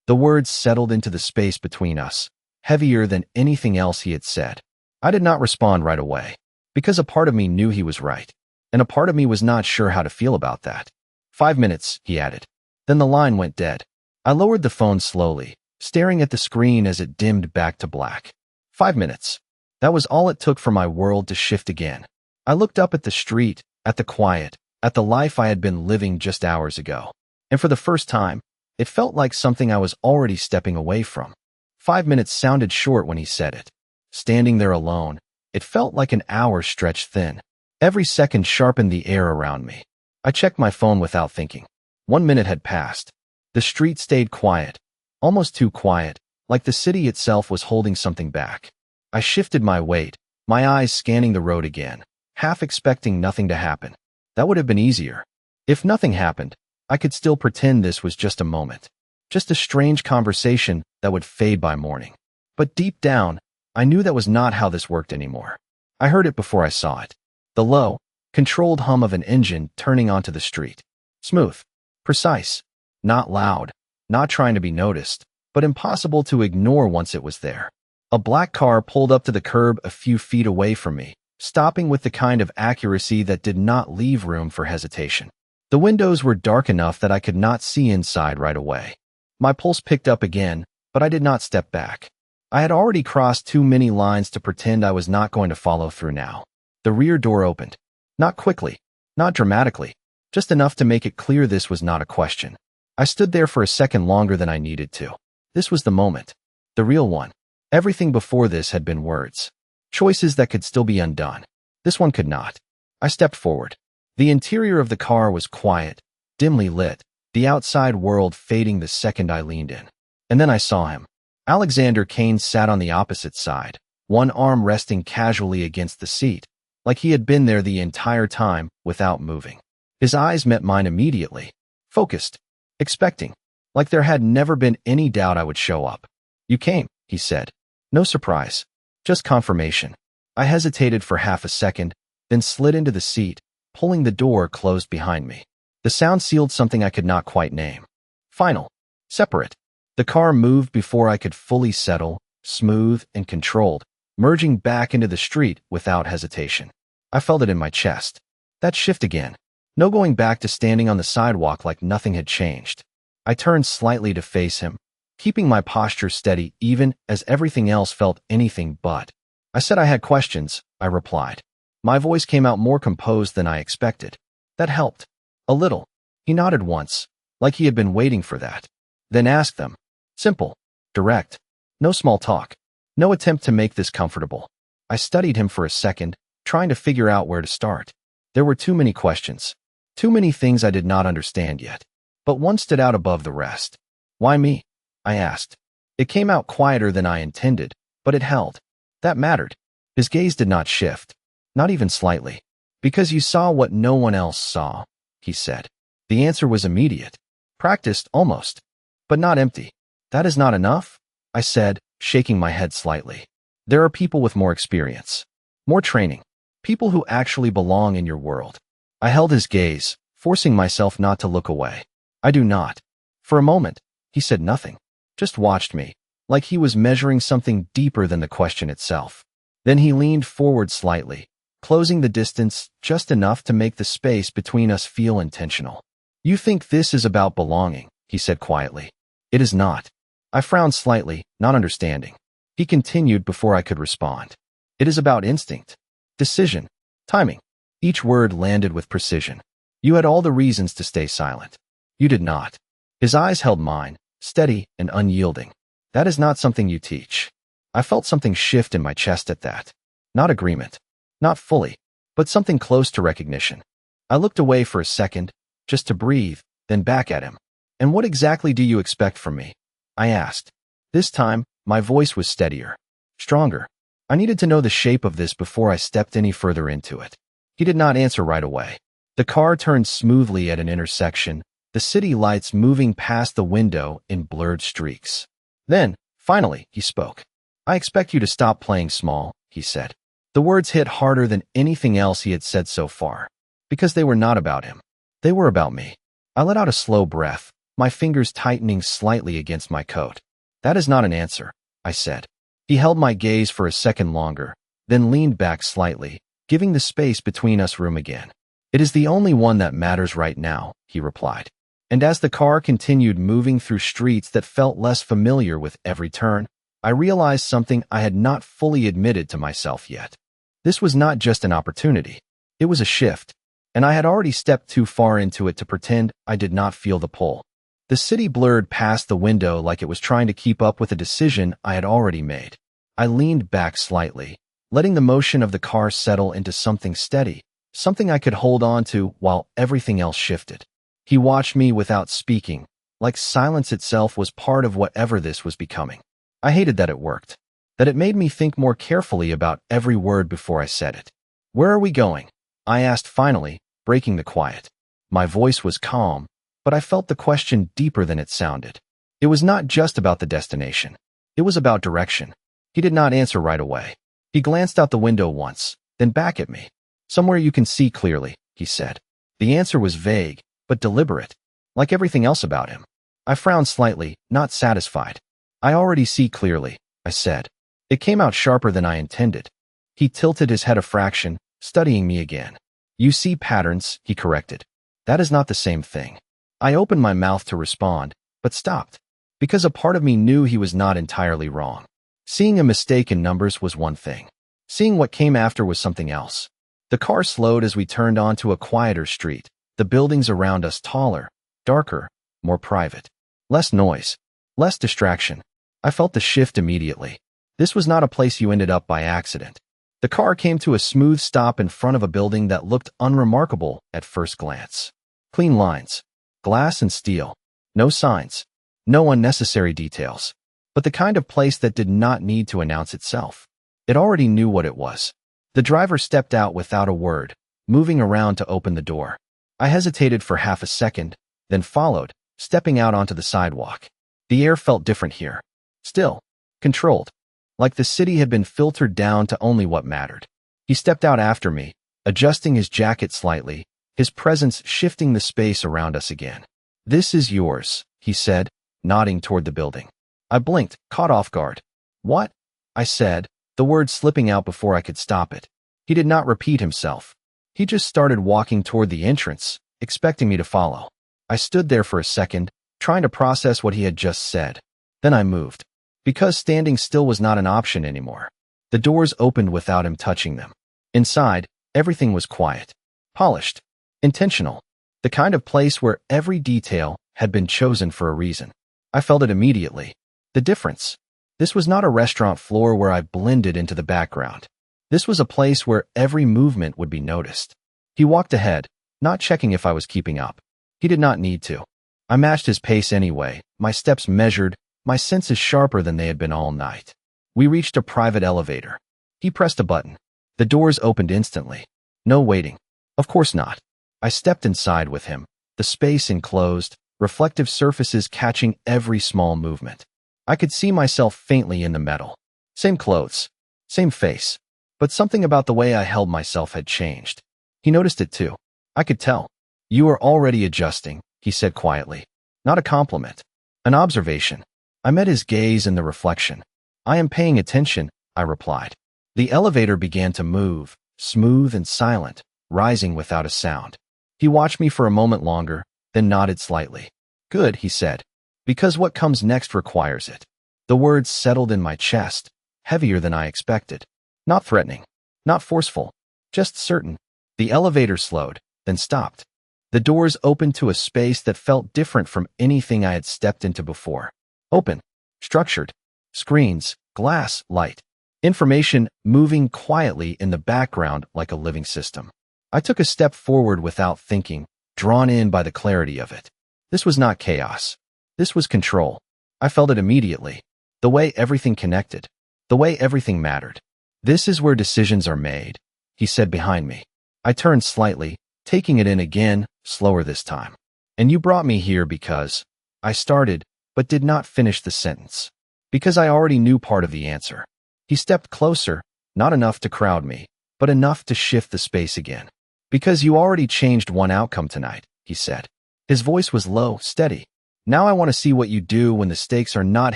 Speaker 1: The words settled into the space between us, heavier than anything else he had said. I did not respond right away, because a part of me knew he was right, and a part of me was not sure how to feel about that. 5 minutes, he added. Then the line went dead. I lowered the phone slowly, staring at the screen as it dimmed back to black. 5 minutes. That was all it took for my world to shift again. I looked up at the street, at the quiet, at the life I had been living just hours ago. And for the first time, it felt like something I was already stepping away from. 5 minutes sounded short when he said it. Standing there alone, it felt like an hour stretched thin. Every second sharpened the air around me. I checked my phone without thinking. 1 minute had passed. The street stayed quiet, almost too quiet, like the city itself was holding something back. I shifted my weight, my eyes scanning the road again, half expecting nothing to happen. That would have been easier. If nothing happened, I could still pretend this was just a moment, just a strange conversation that would fade by morning. But deep down, I knew that was not how this worked anymore. I heard it before I saw it. The low, controlled hum of an engine turning onto the street. Smooth, precise, not loud, not trying to be noticed, but impossible to ignore once it was there. A black car pulled up to the curb a few feet away from me, stopping with the kind of accuracy that did not leave room for hesitation. The windows were dark enough that I could not see inside right away. My pulse picked up again, but I did not step back. I had already crossed too many lines to pretend I was not going to follow through now. The rear door opened. Not quickly, not dramatically, just enough to make it clear this was not a question. I stood there for a second longer than I needed to. This was the moment. The real one. Everything before this had been words. Choices that could still be undone. This one could not. I stepped forward. The interior of the car was quiet, dimly lit, the outside world fading the second I leaned in. And then I saw him. Alexander Kane sat on the opposite side, one arm resting casually against the seat, like he had been there the entire time without moving. His eyes met mine immediately, focused, expecting, like there had never been any doubt I would show up. You came, he said. No surprise, just confirmation. I hesitated for half a second, then slid into the seat, pulling the door closed behind me. The sound sealed something I could not quite name. Final. Separate. The car moved before I could fully settle, smooth and controlled, merging back into the street without hesitation. I felt it in my chest. That shift again. No going back to standing on the sidewalk like nothing had changed. I turned slightly to face him, keeping my posture steady even as everything else felt anything but. I said I had questions, I replied. My voice came out more composed than I expected. That helped. A little. He nodded once, like he had been waiting for that. Then asked them. Simple. Direct. No small talk. No attempt to make this comfortable. I studied him for a second, trying to figure out where to start. There were too many questions. Too many things I did not understand yet. But one stood out above the rest. Why me? I asked. It came out quieter than I intended, but it held. That mattered. His gaze did not shift. Not even slightly. Because you saw what no one else saw, he said. The answer was immediate. Practiced, almost. But not empty. That is not enough? I said, shaking my head slightly. There are people with more experience. More training. People who actually belong in your world. I held his gaze, forcing myself not to look away. I do not. For a moment, he said nothing. Just watched me, like he was measuring something deeper than the question itself. Then he leaned forward slightly, closing the distance just enough to make the space between us feel intentional. You think this is about belonging, he said quietly. It is not. I frowned slightly, not understanding. He continued before I could respond. It is about instinct. Decision. Timing. Each word landed with precision. You had all the reasons to stay silent. You did not. His eyes held mine, steady and unyielding. That is not something you teach. I felt something shift in my chest at that. Not agreement. Not fully, but something close to recognition. I looked away for a second, just to breathe, then back at him. And what exactly do you expect from me? I asked. This time, my voice was steadier. Stronger. I needed to know the shape of this before I stepped any further into it. He did not answer right away. The car turned smoothly at an intersection, the city lights moving past the window in blurred streaks. Then, finally, he spoke. I expect you to stop playing small, he said. The words hit harder than anything else he had said so far. Because they were not about him. They were about me. I let out a slow breath, my fingers tightening slightly against my coat. That is not an answer, I said. He held my gaze for a second longer, then leaned back slightly, giving the space between us room again. It is the only one that matters right now, he replied. And as the car continued moving through streets that felt less familiar with every turn, I realized something I had not fully admitted to myself yet. This was not just an opportunity. It was a shift, and I had already stepped too far into it to pretend I did not feel the pull. The city blurred past the window like it was trying to keep up with a decision I had already made. I leaned back slightly, letting the motion of the car settle into something steady, something I could hold on to while everything else shifted. He watched me without speaking, like silence itself was part of whatever this was becoming. I hated that it worked, that it made me think more carefully about every word before I said it. Where are we going? I asked finally, breaking the quiet. My voice was calm, but I felt the question deeper than it sounded. It was not just about the destination. It was about direction. He did not answer right away. He glanced out the window once, then back at me. Somewhere you can see clearly, he said. The answer was vague, but deliberate, like everything else about him. I frowned slightly, not satisfied. I already see clearly, I said. It came out sharper than I intended. He tilted his head a fraction, studying me again. You see patterns, he corrected. That is not the same thing. I opened my mouth to respond, but stopped, because a part of me knew he was not entirely wrong. Seeing a mistake in numbers was one thing. Seeing what came after was something else. The car slowed as we turned onto a quieter street, the buildings around us taller, darker, more private. Less noise, less distraction. I felt the shift immediately. This was not a place you ended up by accident. The car came to a smooth stop in front of a building that looked unremarkable at first glance. Clean lines, glass and steel, no signs, no unnecessary details, but the kind of place that did not need to announce itself. It already knew what it was. The driver stepped out without a word, moving around to open the door. I hesitated for half a second, then followed, stepping out onto the sidewalk. The air felt different here. Still, controlled, like the city had been filtered down to only what mattered. He stepped out after me, adjusting his jacket slightly, his presence shifting the space around us again. This is yours, he said, nodding toward the building. I blinked, caught off guard. What? I said, the words slipping out before I could stop it. He did not repeat himself. He just started walking toward the entrance, expecting me to follow. I stood there for a second, trying to process what he had just said. Then I moved. Because standing still was not an option anymore. The doors opened without him touching them. Inside, everything was quiet, polished, intentional, the kind of place where every detail had been chosen for a reason. I felt it immediately. The difference. This was not a restaurant floor where I blended into the background. This was a place where every movement would be noticed. He walked ahead, not checking if I was keeping up. He did not need to. I matched his pace anyway, my steps measured, my senses sharper than they had been all night. We reached a private elevator. He pressed a button. The doors opened instantly. No waiting. Of course not. I stepped inside with him, the space enclosed, reflective surfaces catching every small movement. I could see myself faintly in the metal. Same clothes, same face, but something about the way I held myself had changed. He noticed it too. I could tell. You are already adjusting, he said quietly. Not a compliment. An observation. I met his gaze in the reflection. I am paying attention, I replied. The elevator began to move, smooth and silent, rising without a sound. He watched me for a moment longer, then nodded slightly. Good, he said, because what comes next requires it. The words settled in my chest, heavier than I expected. Not threatening, not forceful, just certain. The elevator slowed, then stopped. The doors opened to a space that felt different from anything I had stepped into before. Open, structured, screens, glass, light. Information moving quietly in the background like a living system. I took a step forward without thinking, drawn in by the clarity of it. This was not chaos. This was control. I felt it immediately. The way everything connected. The way everything mattered. This is where decisions are made, he said behind me. I turned slightly, taking it in again, slower this time. And you brought me here because I started, but did not finish the sentence. Because I already knew part of the answer. He stepped closer, not enough to crowd me, but enough to shift the space again. Because you already changed one outcome tonight, he said. His voice was low, steady. Now I want to see what you do when the stakes are not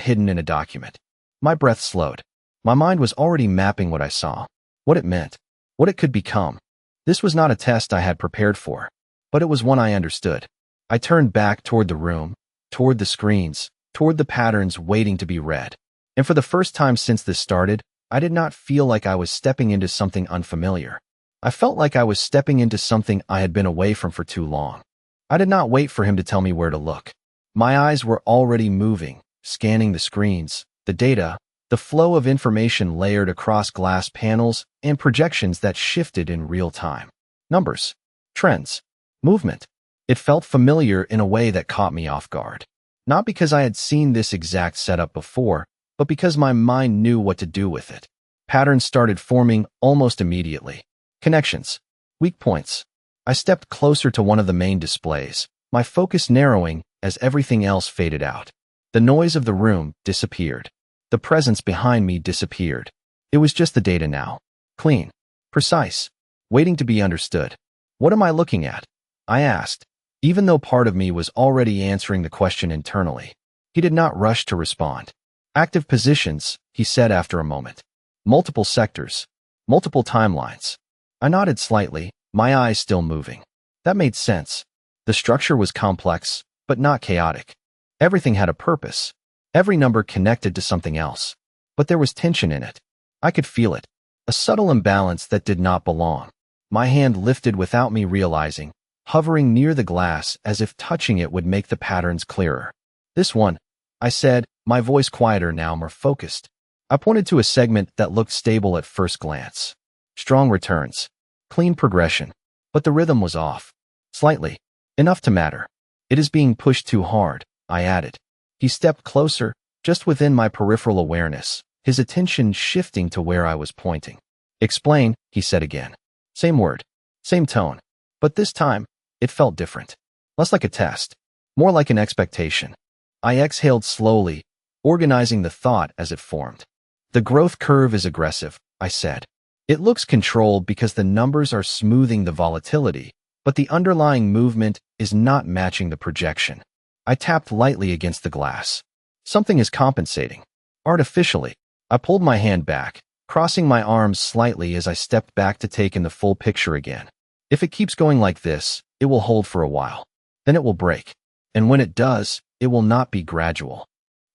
Speaker 1: hidden in a document. My breath slowed. My mind was already mapping what I saw, what it meant, what it could become. This was not a test I had prepared for, but it was one I understood. I turned back toward the room, toward the screens, toward the patterns waiting to be read. And for the first time since this started, I did not feel like I was stepping into something unfamiliar. I felt like I was stepping into something I had been away from for too long. I did not wait for him to tell me where to look. My eyes were already moving, scanning the screens, the data, the flow of information layered across glass panels and projections that shifted in real time. Numbers, trends, movement. It felt familiar in a way that caught me off guard. Not because I had seen this exact setup before, but because my mind knew what to do with it. Patterns started forming almost immediately. Connections, weak points. I stepped closer to one of the main displays, my focus narrowing as everything else faded out. The noise of the room disappeared. The presence behind me disappeared. It was just the data now. Clean, precise, waiting to be understood. What am I looking at? I asked, even though part of me was already answering the question internally. He did not rush to respond. Active positions, he said after a moment. Multiple sectors, multiple timelines. I nodded slightly, my eyes still moving. That made sense. The structure was complex, but not chaotic. Everything had a purpose. Every number connected to something else. But there was tension in it. I could feel it. A subtle imbalance that did not belong. My hand lifted without me realizing, hovering near the glass as if touching it would make the patterns clearer. This one, I said, my voice quieter now, more focused. I pointed to a segment that looked stable at first glance. Strong returns. Clean progression. But the rhythm was off. Slightly. Enough to matter. It is being pushed too hard, I added. He stepped closer, just within my peripheral awareness, his attention shifting to where I was pointing. Explain, he said again. Same word. Same tone. But this time, it felt different. Less like a test. More like an expectation. I exhaled slowly, organizing the thought as it formed. The growth curve is aggressive, I said. It looks controlled because the numbers are smoothing the volatility, but the underlying movement is not matching the projection. I tapped lightly against the glass. Something is compensating. Artificially. I pulled my hand back, crossing my arms slightly as I stepped back to take in the full picture again. If it keeps going like this, it will hold for a while. Then it will break. And when it does, it will not be gradual.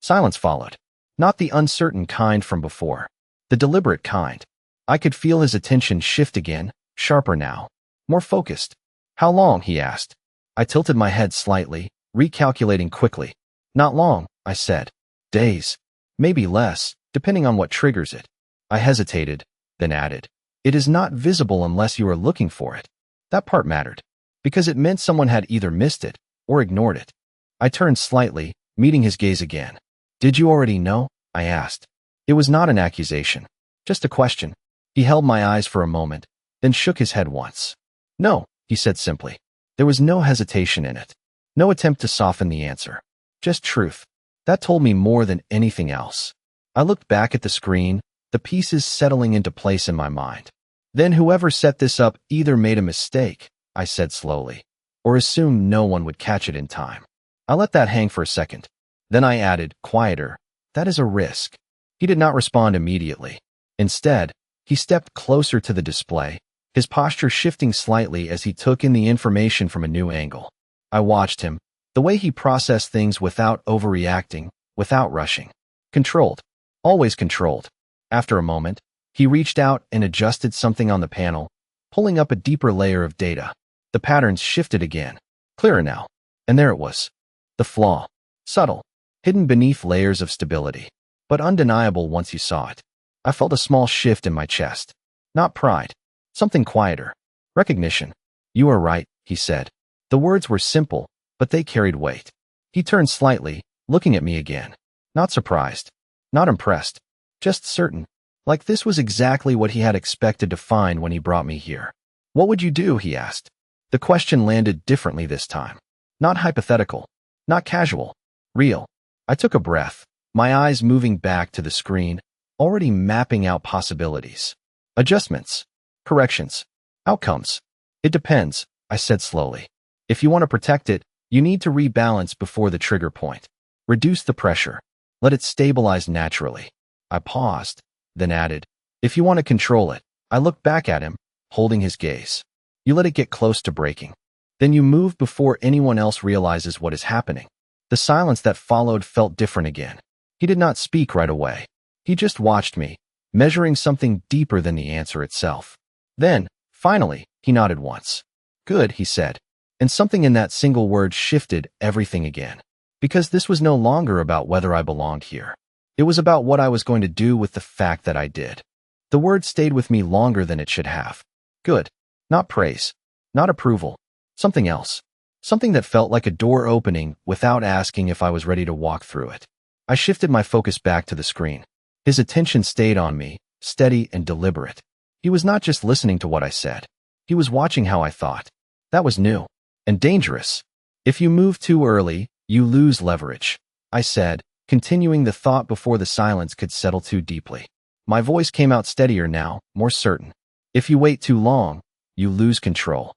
Speaker 1: Silence followed. Not the uncertain kind from before. The deliberate kind. I could feel his attention shift again, sharper now. More focused. How long? He asked. I tilted my head slightly, recalculating quickly. Not long, I said. Days. Maybe less, depending on what triggers it. I hesitated, then added. It is not visible unless you are looking for it. That part mattered, because it meant someone had either missed it or ignored it. I turned slightly, meeting his gaze again. Did you already know? I asked. It was not an accusation, just a question. He held my eyes for a moment, then shook his head once. No, he said simply. There was no hesitation in it. No attempt to soften the answer. Just truth. That told me more than anything else. I looked back at the screen, the pieces settling into place in my mind. Then whoever set this up either made a mistake, I said slowly, or assumed no one would catch it in time. I let that hang for a second. Then I added, quieter, that is a risk. He did not respond immediately. Instead, he stepped closer to the display, his posture shifting slightly as he took in the information from a new angle. I watched him, the way he processed things without overreacting, without rushing. Controlled. Always controlled. After a moment, he reached out and adjusted something on the panel, pulling up a deeper layer of data. The patterns shifted again. Clearer now. And there it was. The flaw. Subtle. Hidden beneath layers of stability. But undeniable once you saw it. I felt a small shift in my chest. Not pride. Something quieter. Recognition. You are right, he said. The words were simple, but they carried weight. He turned slightly, looking at me again. Not surprised. Not impressed. Just certain. Like this was exactly what he had expected to find when he brought me here. What would you do? He asked. The question landed differently this time. Not hypothetical. Not casual. Real. I took a breath, my eyes moving back to the screen, already mapping out possibilities. Adjustments. Corrections. Outcomes. It depends, I said slowly. If you want to protect it, you need to rebalance before the trigger point. Reduce the pressure. Let it stabilize naturally. I paused, then added, if you want to control it. I looked back at him, holding his gaze. You let it get close to breaking. Then you move before anyone else realizes what is happening. The silence that followed felt different again. He did not speak right away. He just watched me, measuring something deeper than the answer itself. Then, finally, he nodded once. Good, he said. And something in that single word shifted everything again. Because this was no longer about whether I belonged here. It was about what I was going to do with the fact that I did. The word stayed with me longer than it should have. Good. Not praise. Not approval. Something else. Something that felt like a door opening without asking if I was ready to walk through it. I shifted my focus back to the screen. His attention stayed on me, steady and deliberate. He was not just listening to what I said. He was watching how I thought. That was new. And dangerous. If you move too early, you lose leverage, I said, continuing the thought before the silence could settle too deeply. My voice came out steadier now, more certain. If you wait too long, you lose control.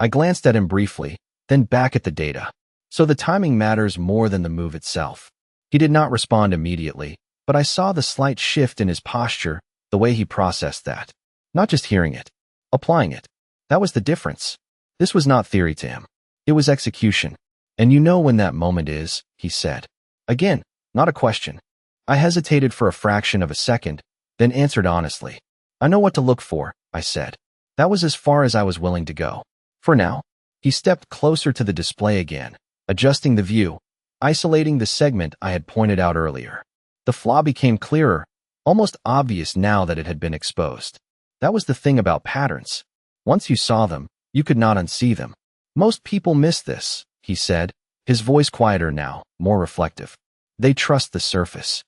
Speaker 1: I glanced at him briefly, then back at the data. So the timing matters more than the move itself. He did not respond immediately, but I saw the slight shift in his posture, the way he processed that. Not just hearing it, applying it. That was the difference. This was not theory to him. It was execution. And you know when that moment is, he said. Again, not a question. I hesitated for a fraction of a second, then answered honestly. I know what to look for, I said. That was as far as I was willing to go. For now. He stepped closer to the display again, adjusting the view, isolating the segment I had pointed out earlier. The flaw became clearer, almost obvious now that it had been exposed. That was the thing about patterns. Once you saw them, you could not unsee them. Most people miss this, he said, his voice quieter now, more reflective. They trust the surface.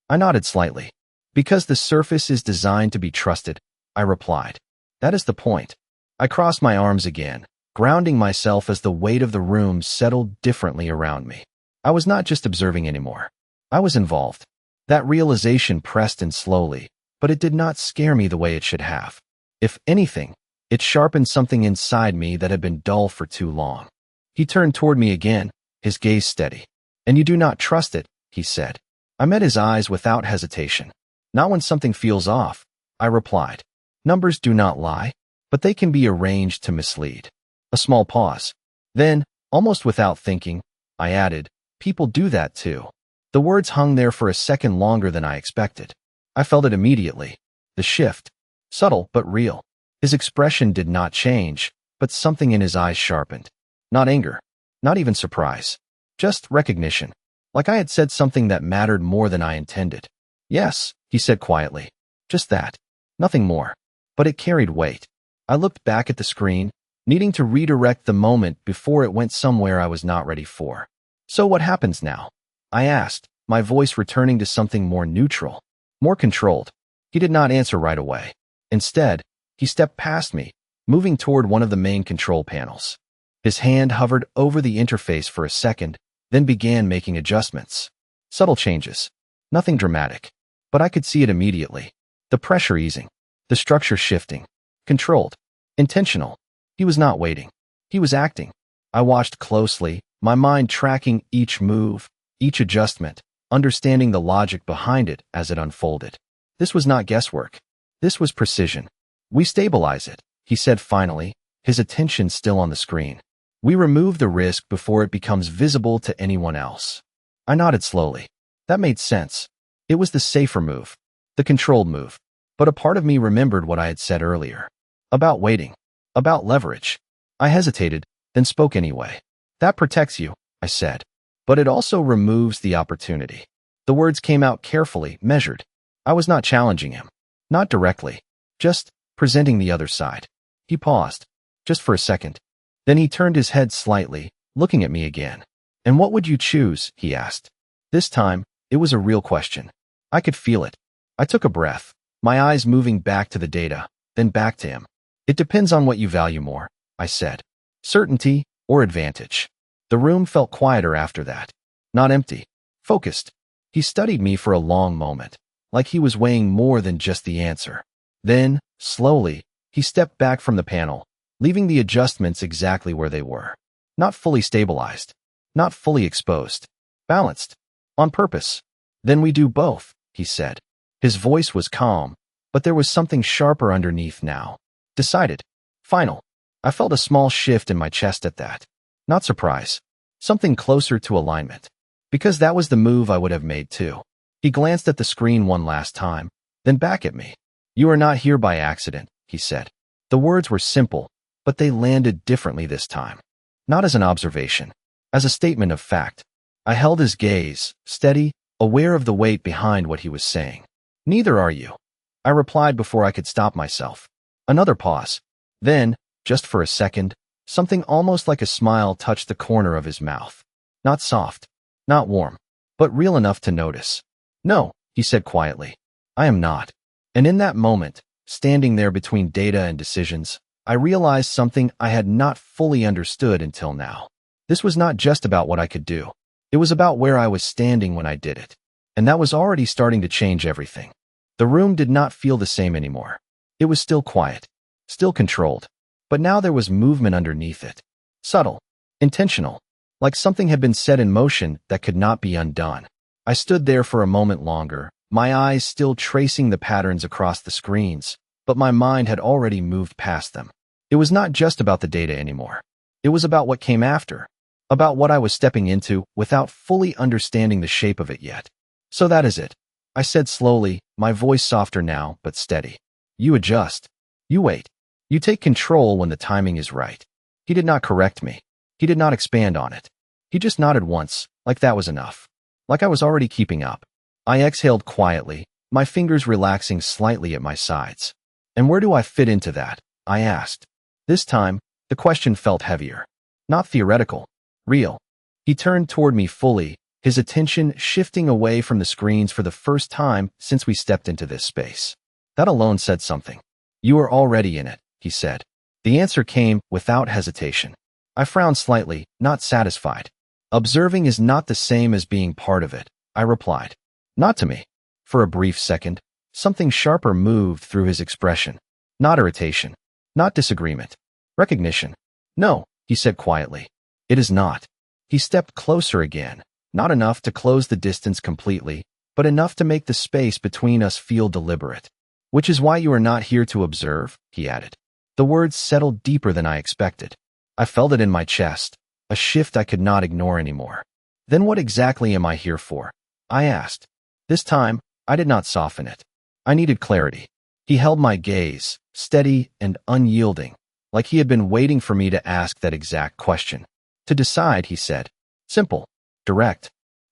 Speaker 1: I nodded slightly. Because the surface is designed to be trusted, I replied. That is the point. I crossed my arms again, grounding myself as the weight of the room settled differently around me. I was not just observing anymore. I was involved. That realization pressed in slowly, but it did not scare me the way it should have. If anything, it sharpened something inside me that had been dull for too long. He turned toward me again, his gaze steady. And you do not trust it, he said. I met his eyes without hesitation. Not when something feels off, I replied. Numbers do not lie, but they can be arranged to mislead. A small pause. Then, almost without thinking, I added, people do that too. The words hung there for a second longer than I expected. I felt it immediately. The shift. Subtle but real. His expression did not change, but something in his eyes sharpened. Not anger. Not even surprise. Just recognition. Like I had said something that mattered more than I intended. Yes, he said quietly. Just that. Nothing more. But it carried weight. I looked back at the screen, needing to redirect the moment before it went somewhere I was not ready for. So what happens now? I asked, my voice returning to something more neutral, more controlled. He did not answer right away. Instead, he stepped past me, moving toward one of the main control panels. His hand hovered over the interface for a second, then began making adjustments. Subtle changes. Nothing dramatic. But I could see it immediately. The pressure easing. The structure shifting. Controlled. Intentional. He was not waiting. He was acting. I watched closely, my mind tracking each move, each adjustment, understanding the logic behind it as it unfolded. This was not guesswork. This was precision. We stabilize it, he said finally, his attention still on the screen. We remove the risk before it becomes visible to anyone else. I nodded slowly. That made sense. It was the safer move, the controlled move. But a part of me remembered what I had said earlier. About waiting. About leverage. I hesitated, then spoke anyway. That protects you, I said. But it also removes the opportunity. The words came out carefully, measured. I was not challenging him. Not directly. Just presenting the other side. He paused. Just for a second. Then he turned his head slightly, looking at me again. And what would you choose? He asked. This time, it was a real question. I could feel it. I took a breath, my eyes moving back to the data, then back to him. It depends on what you value more, I said. Certainty or advantage. The room felt quieter after that. Not empty. Focused. He studied me for a long moment, like he was weighing more than just the answer. Then, slowly, he stepped back from the panel, leaving the adjustments exactly where they were. Not fully stabilized. Not fully exposed. Balanced. On purpose. Then we do both, he said. His voice was calm, but there was something sharper underneath now. Decided. Final. I felt a small shift in my chest at that. Not surprise. Something closer to alignment. Because that was the move I would have made too. He glanced at the screen one last time, then back at me. You are not here by accident, he said. The words were simple, but they landed differently this time. Not as an observation. As a statement of fact. I held his gaze, steady, aware of the weight behind what he was saying. Neither are you. I replied before I could stop myself. Another pause. Then, just for a second, something almost like a smile touched the corner of his mouth. Not soft, not warm, but real enough to notice. No, he said quietly. I am not. And in that moment, standing there between data and decisions, I realized something I had not fully understood until now. This was not just about what I could do. It was about where I was standing when I did it. And that was already starting to change everything. The room did not feel the same anymore. It was still quiet, still controlled, but now there was movement underneath it. Subtle, intentional, like something had been set in motion that could not be undone. I stood there for a moment longer, my eyes still tracing the patterns across the screens, but my mind had already moved past them. It was not just about the data anymore. It was about what came after, about what I was stepping into without fully understanding the shape of it yet. So that is it, I said slowly, my voice softer now, but steady. You adjust. You wait. You take control when the timing is right. He did not correct me. He did not expand on it. He just nodded once, like that was enough. Like I was already keeping up. I exhaled quietly, my fingers relaxing slightly at my sides. And where do I fit into that? I asked. This time, the question felt heavier. Not theoretical. Real. He turned toward me fully, his attention shifting away from the screens for the first time since we stepped into this space. That alone said something. You are already in it, he said. The answer came without hesitation. I frowned slightly, not satisfied. Observing is not the same as being part of it, I replied. Not to me. For a brief second, something sharper moved through his expression. Not irritation. Not disagreement. Recognition. No, he said quietly. It is not. He stepped closer again, not enough to close the distance completely, but enough to make the space between us feel deliberate. Which is why you are not here to observe, he added. The words settled deeper than I expected. I felt it in my chest, a shift I could not ignore anymore. Then what exactly am I here for? I asked. This time, I did not soften it. I needed clarity. He held my gaze, steady and unyielding, like he had been waiting for me to ask that exact question. To decide, he said. Simple, direct,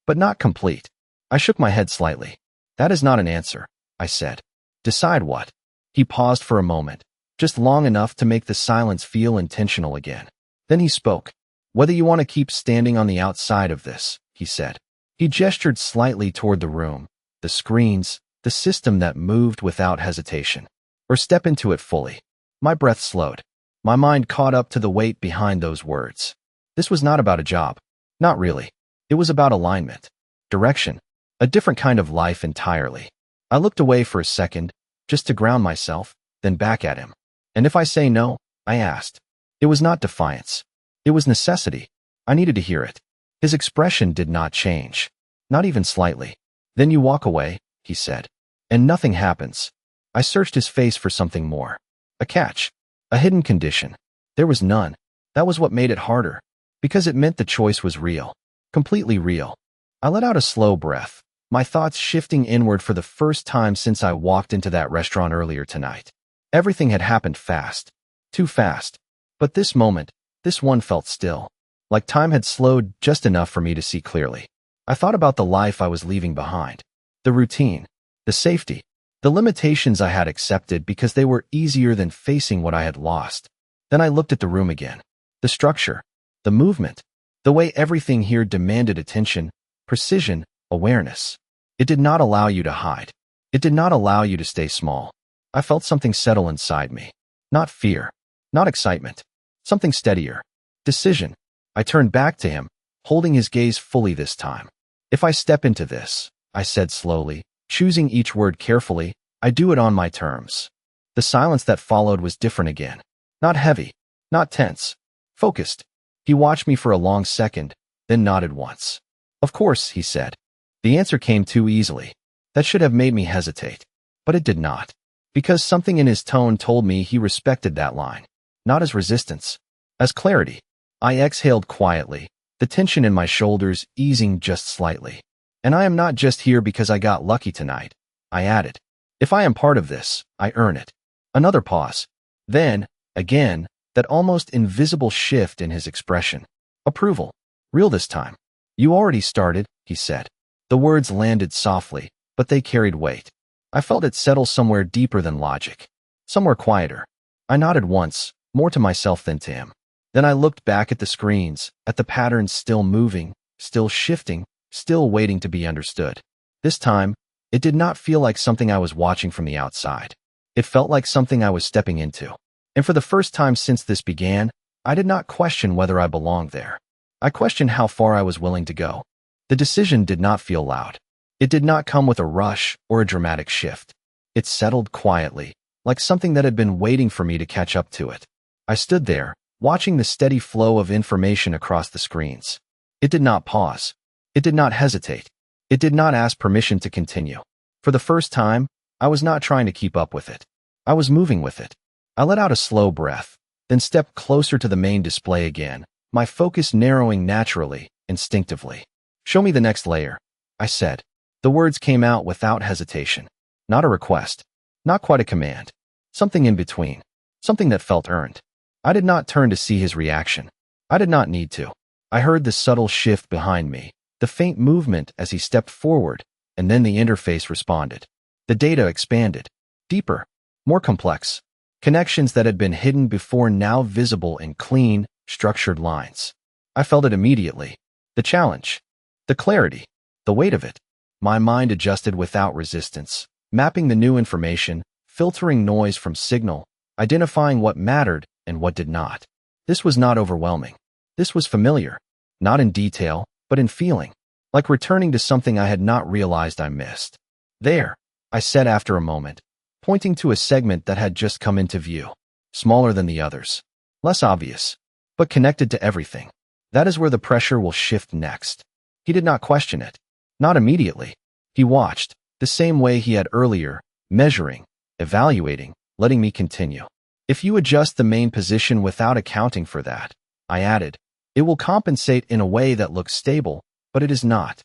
Speaker 1: but not complete. I shook my head slightly. That is not an answer, I said. Decide what? He paused for a moment, just long enough to make the silence feel intentional again. Then he spoke. "Whether you want to keep standing on the outside of this," he said. He gestured slightly toward the room, the screens, the system that moved without hesitation, or step into it fully. My breath slowed. My mind caught up to the weight behind those words. This was not about a job. Not really. It was about alignment, direction, a different kind of life entirely. I looked away for a second, just to ground myself, then back at him. "And if I say no?" I asked. It was not defiance. It was necessity. I needed to hear it. His expression did not change. Not even slightly. "Then you walk away," he said. "And nothing happens." I searched his face for something more. A catch. A hidden condition. There was none. That was what made it harder. Because it meant the choice was real. Completely real. I let out a slow breath, my thoughts shifting inward for the first time since I walked into that restaurant earlier tonight. Everything had happened fast. Too fast. But this moment, this one felt still. Like time had slowed just enough for me to see clearly. I thought about the life I was leaving behind. The routine. The safety. The limitations I had accepted because they were easier than facing what I had lost. Then I looked at the room again. The structure. The movement. The way everything here demanded attention, precision, awareness. It did not allow you to hide. It did not allow you to stay small. I felt something settle inside me. Not fear. Not excitement. Something steadier. Decision. I turned back to him, holding his gaze fully this time. "If I step into this," I said slowly, choosing each word carefully, "I do it on my terms." The silence that followed was different again. Not heavy. Not tense. Focused. He watched me for a long second, then nodded once. "Of course," he said. The answer came too easily. That should have made me hesitate. But it did not. Because something in his tone told me he respected that line. Not as resistance. As clarity. I exhaled quietly, the tension in my shoulders easing just slightly. "And I am not just here because I got lucky tonight," I added. "If I am part of this, I earn it." Another pause. Then, again, that almost invisible shift in his expression. Approval. Real this time. "You already started," he said. The words landed softly, but they carried weight. I felt it settle somewhere deeper than logic. Somewhere quieter. I nodded once, more to myself than to him. Then I looked back at the screens, at the patterns still moving, still shifting, still waiting to be understood. This time, it did not feel like something I was watching from the outside. It felt like something I was stepping into. And for the first time since this began, I did not question whether I belonged there. I questioned how far I was willing to go. The decision did not feel loud. It did not come with a rush or a dramatic shift. It settled quietly, like something that had been waiting for me to catch up to it. I stood there, watching the steady flow of information across the screens. It did not pause. It did not hesitate. It did not ask permission to continue. For the first time, I was not trying to keep up with it. I was moving with it. I let out a slow breath, then stepped closer to the main display again, my focus narrowing naturally, instinctively. "Show me the next layer," I said. The words came out without hesitation. Not a request. Not quite a command. Something in between. Something that felt earned. I did not turn to see his reaction. I did not need to. I heard the subtle shift behind me, the faint movement as he stepped forward, and then the interface responded. The data expanded. Deeper. More complex. Connections that had been hidden before now visible in clean, structured lines. I felt it immediately. The challenge. The clarity. The weight of it. My mind adjusted without resistance, mapping the new information, filtering noise from signal, identifying what mattered and what did not. This was not overwhelming. This was familiar. Not in detail, but in feeling. Like returning to something I had not realized I missed. "There," I said after a moment, pointing to a segment that had just come into view. Smaller than the others. Less obvious. But connected to everything. That is where the pressure will shift next. He did not question it. Not immediately. He watched, the same way he had earlier, measuring, evaluating, letting me continue. "If you adjust the main position without accounting for that," I added, "it will compensate in a way that looks stable, but it is not.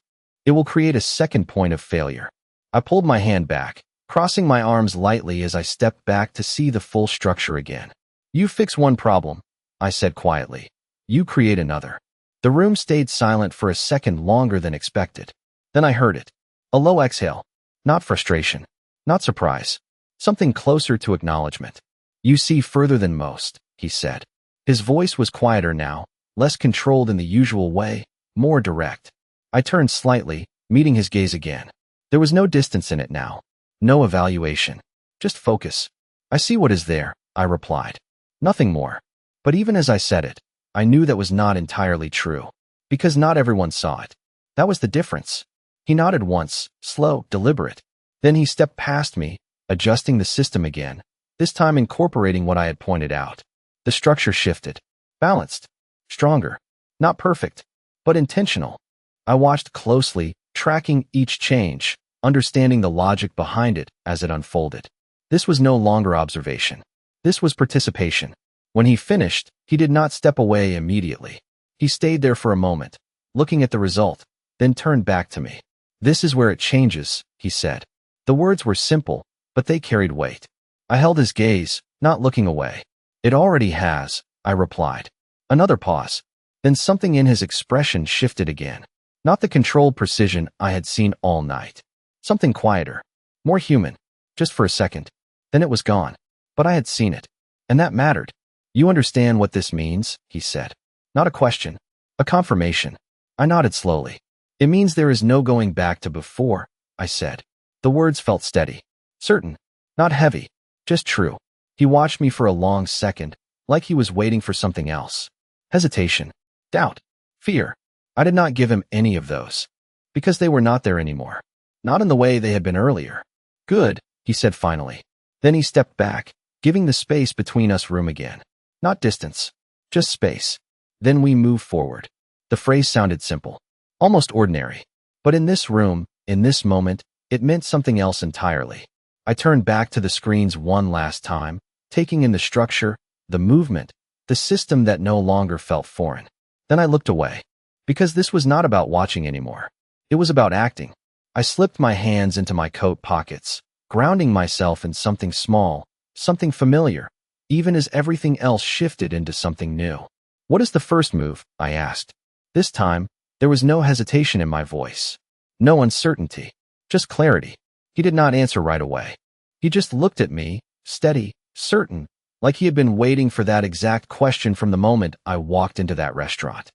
Speaker 1: It will create a second point of failure." I pulled my hand back, crossing my arms lightly as I stepped back to see the full structure again. "You fix one problem," I said quietly. "You create another." The room stayed silent for a second longer than expected. Then I heard it. A low exhale. Not frustration. Not surprise. Something closer to acknowledgement. You see further than most, he said. His voice was quieter now, less controlled in the usual way, more direct. I turned slightly, meeting his gaze again. There was no distance in it now. No evaluation. Just focus. I see what is there, I replied. Nothing more. But even as I said it, I knew that was not entirely true. Because not everyone saw it. That was the difference. He nodded once, slow, deliberate. Then he stepped past me, adjusting the system again, this time incorporating what I had pointed out. The structure shifted. Balanced. Stronger. Not perfect, but intentional. I watched closely, tracking each change, understanding the logic behind it as it unfolded. This was no longer observation. This was participation. When he finished, he did not step away immediately. He stayed there for a moment, looking at the result, then turned back to me. This is where it changes, he said. The words were simple, but they carried weight. I held his gaze, not looking away. It already has, I replied. Another pause. Then something in his expression shifted again. Not the controlled precision I had seen all night. Something quieter. More human. Just for a second. Then it was gone. But I had seen it. And that mattered. You understand what this means, he said. Not a question. A confirmation. I nodded slowly. It means there is no going back to before, I said. The words felt steady. Certain. Not heavy. Just true. He watched me for a long second, like he was waiting for something else. Hesitation. Doubt. Fear. I did not give him any of those. Because they were not there anymore. Not in the way they had been earlier. Good, he said finally. Then he stepped back, giving the space between us room again. Not distance. Just space. Then we moved forward. The phrase sounded simple. Almost ordinary. But in this room, in this moment, it meant something else entirely. I turned back to the screens one last time, taking in the structure, the movement, the system that no longer felt foreign. Then I looked away. Because this was not about watching anymore. It was about acting. I slipped my hands into my coat pockets, grounding myself in something small, something familiar, even as everything else shifted into something new. What is the first move? I asked. This time, there was no hesitation in my voice. No uncertainty. Just clarity. He did not answer right away. He just looked at me, steady, certain, like he had been waiting for that exact question from the moment I walked into that restaurant.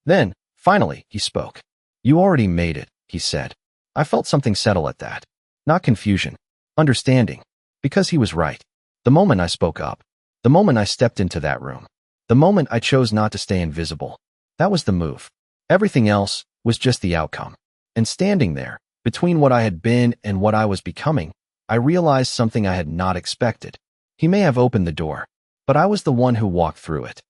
Speaker 1: Then, finally, he spoke. You already made it, he said. I felt something settle at that. Not confusion. Understanding. Because he was right. The moment I spoke up. The moment I stepped into that room. The moment I chose not to stay invisible. That was the move. Everything else was just the outcome. And standing there, between what I had been and what I was becoming, I realized something I had not expected. He may have opened the door, but I was the one who walked through it.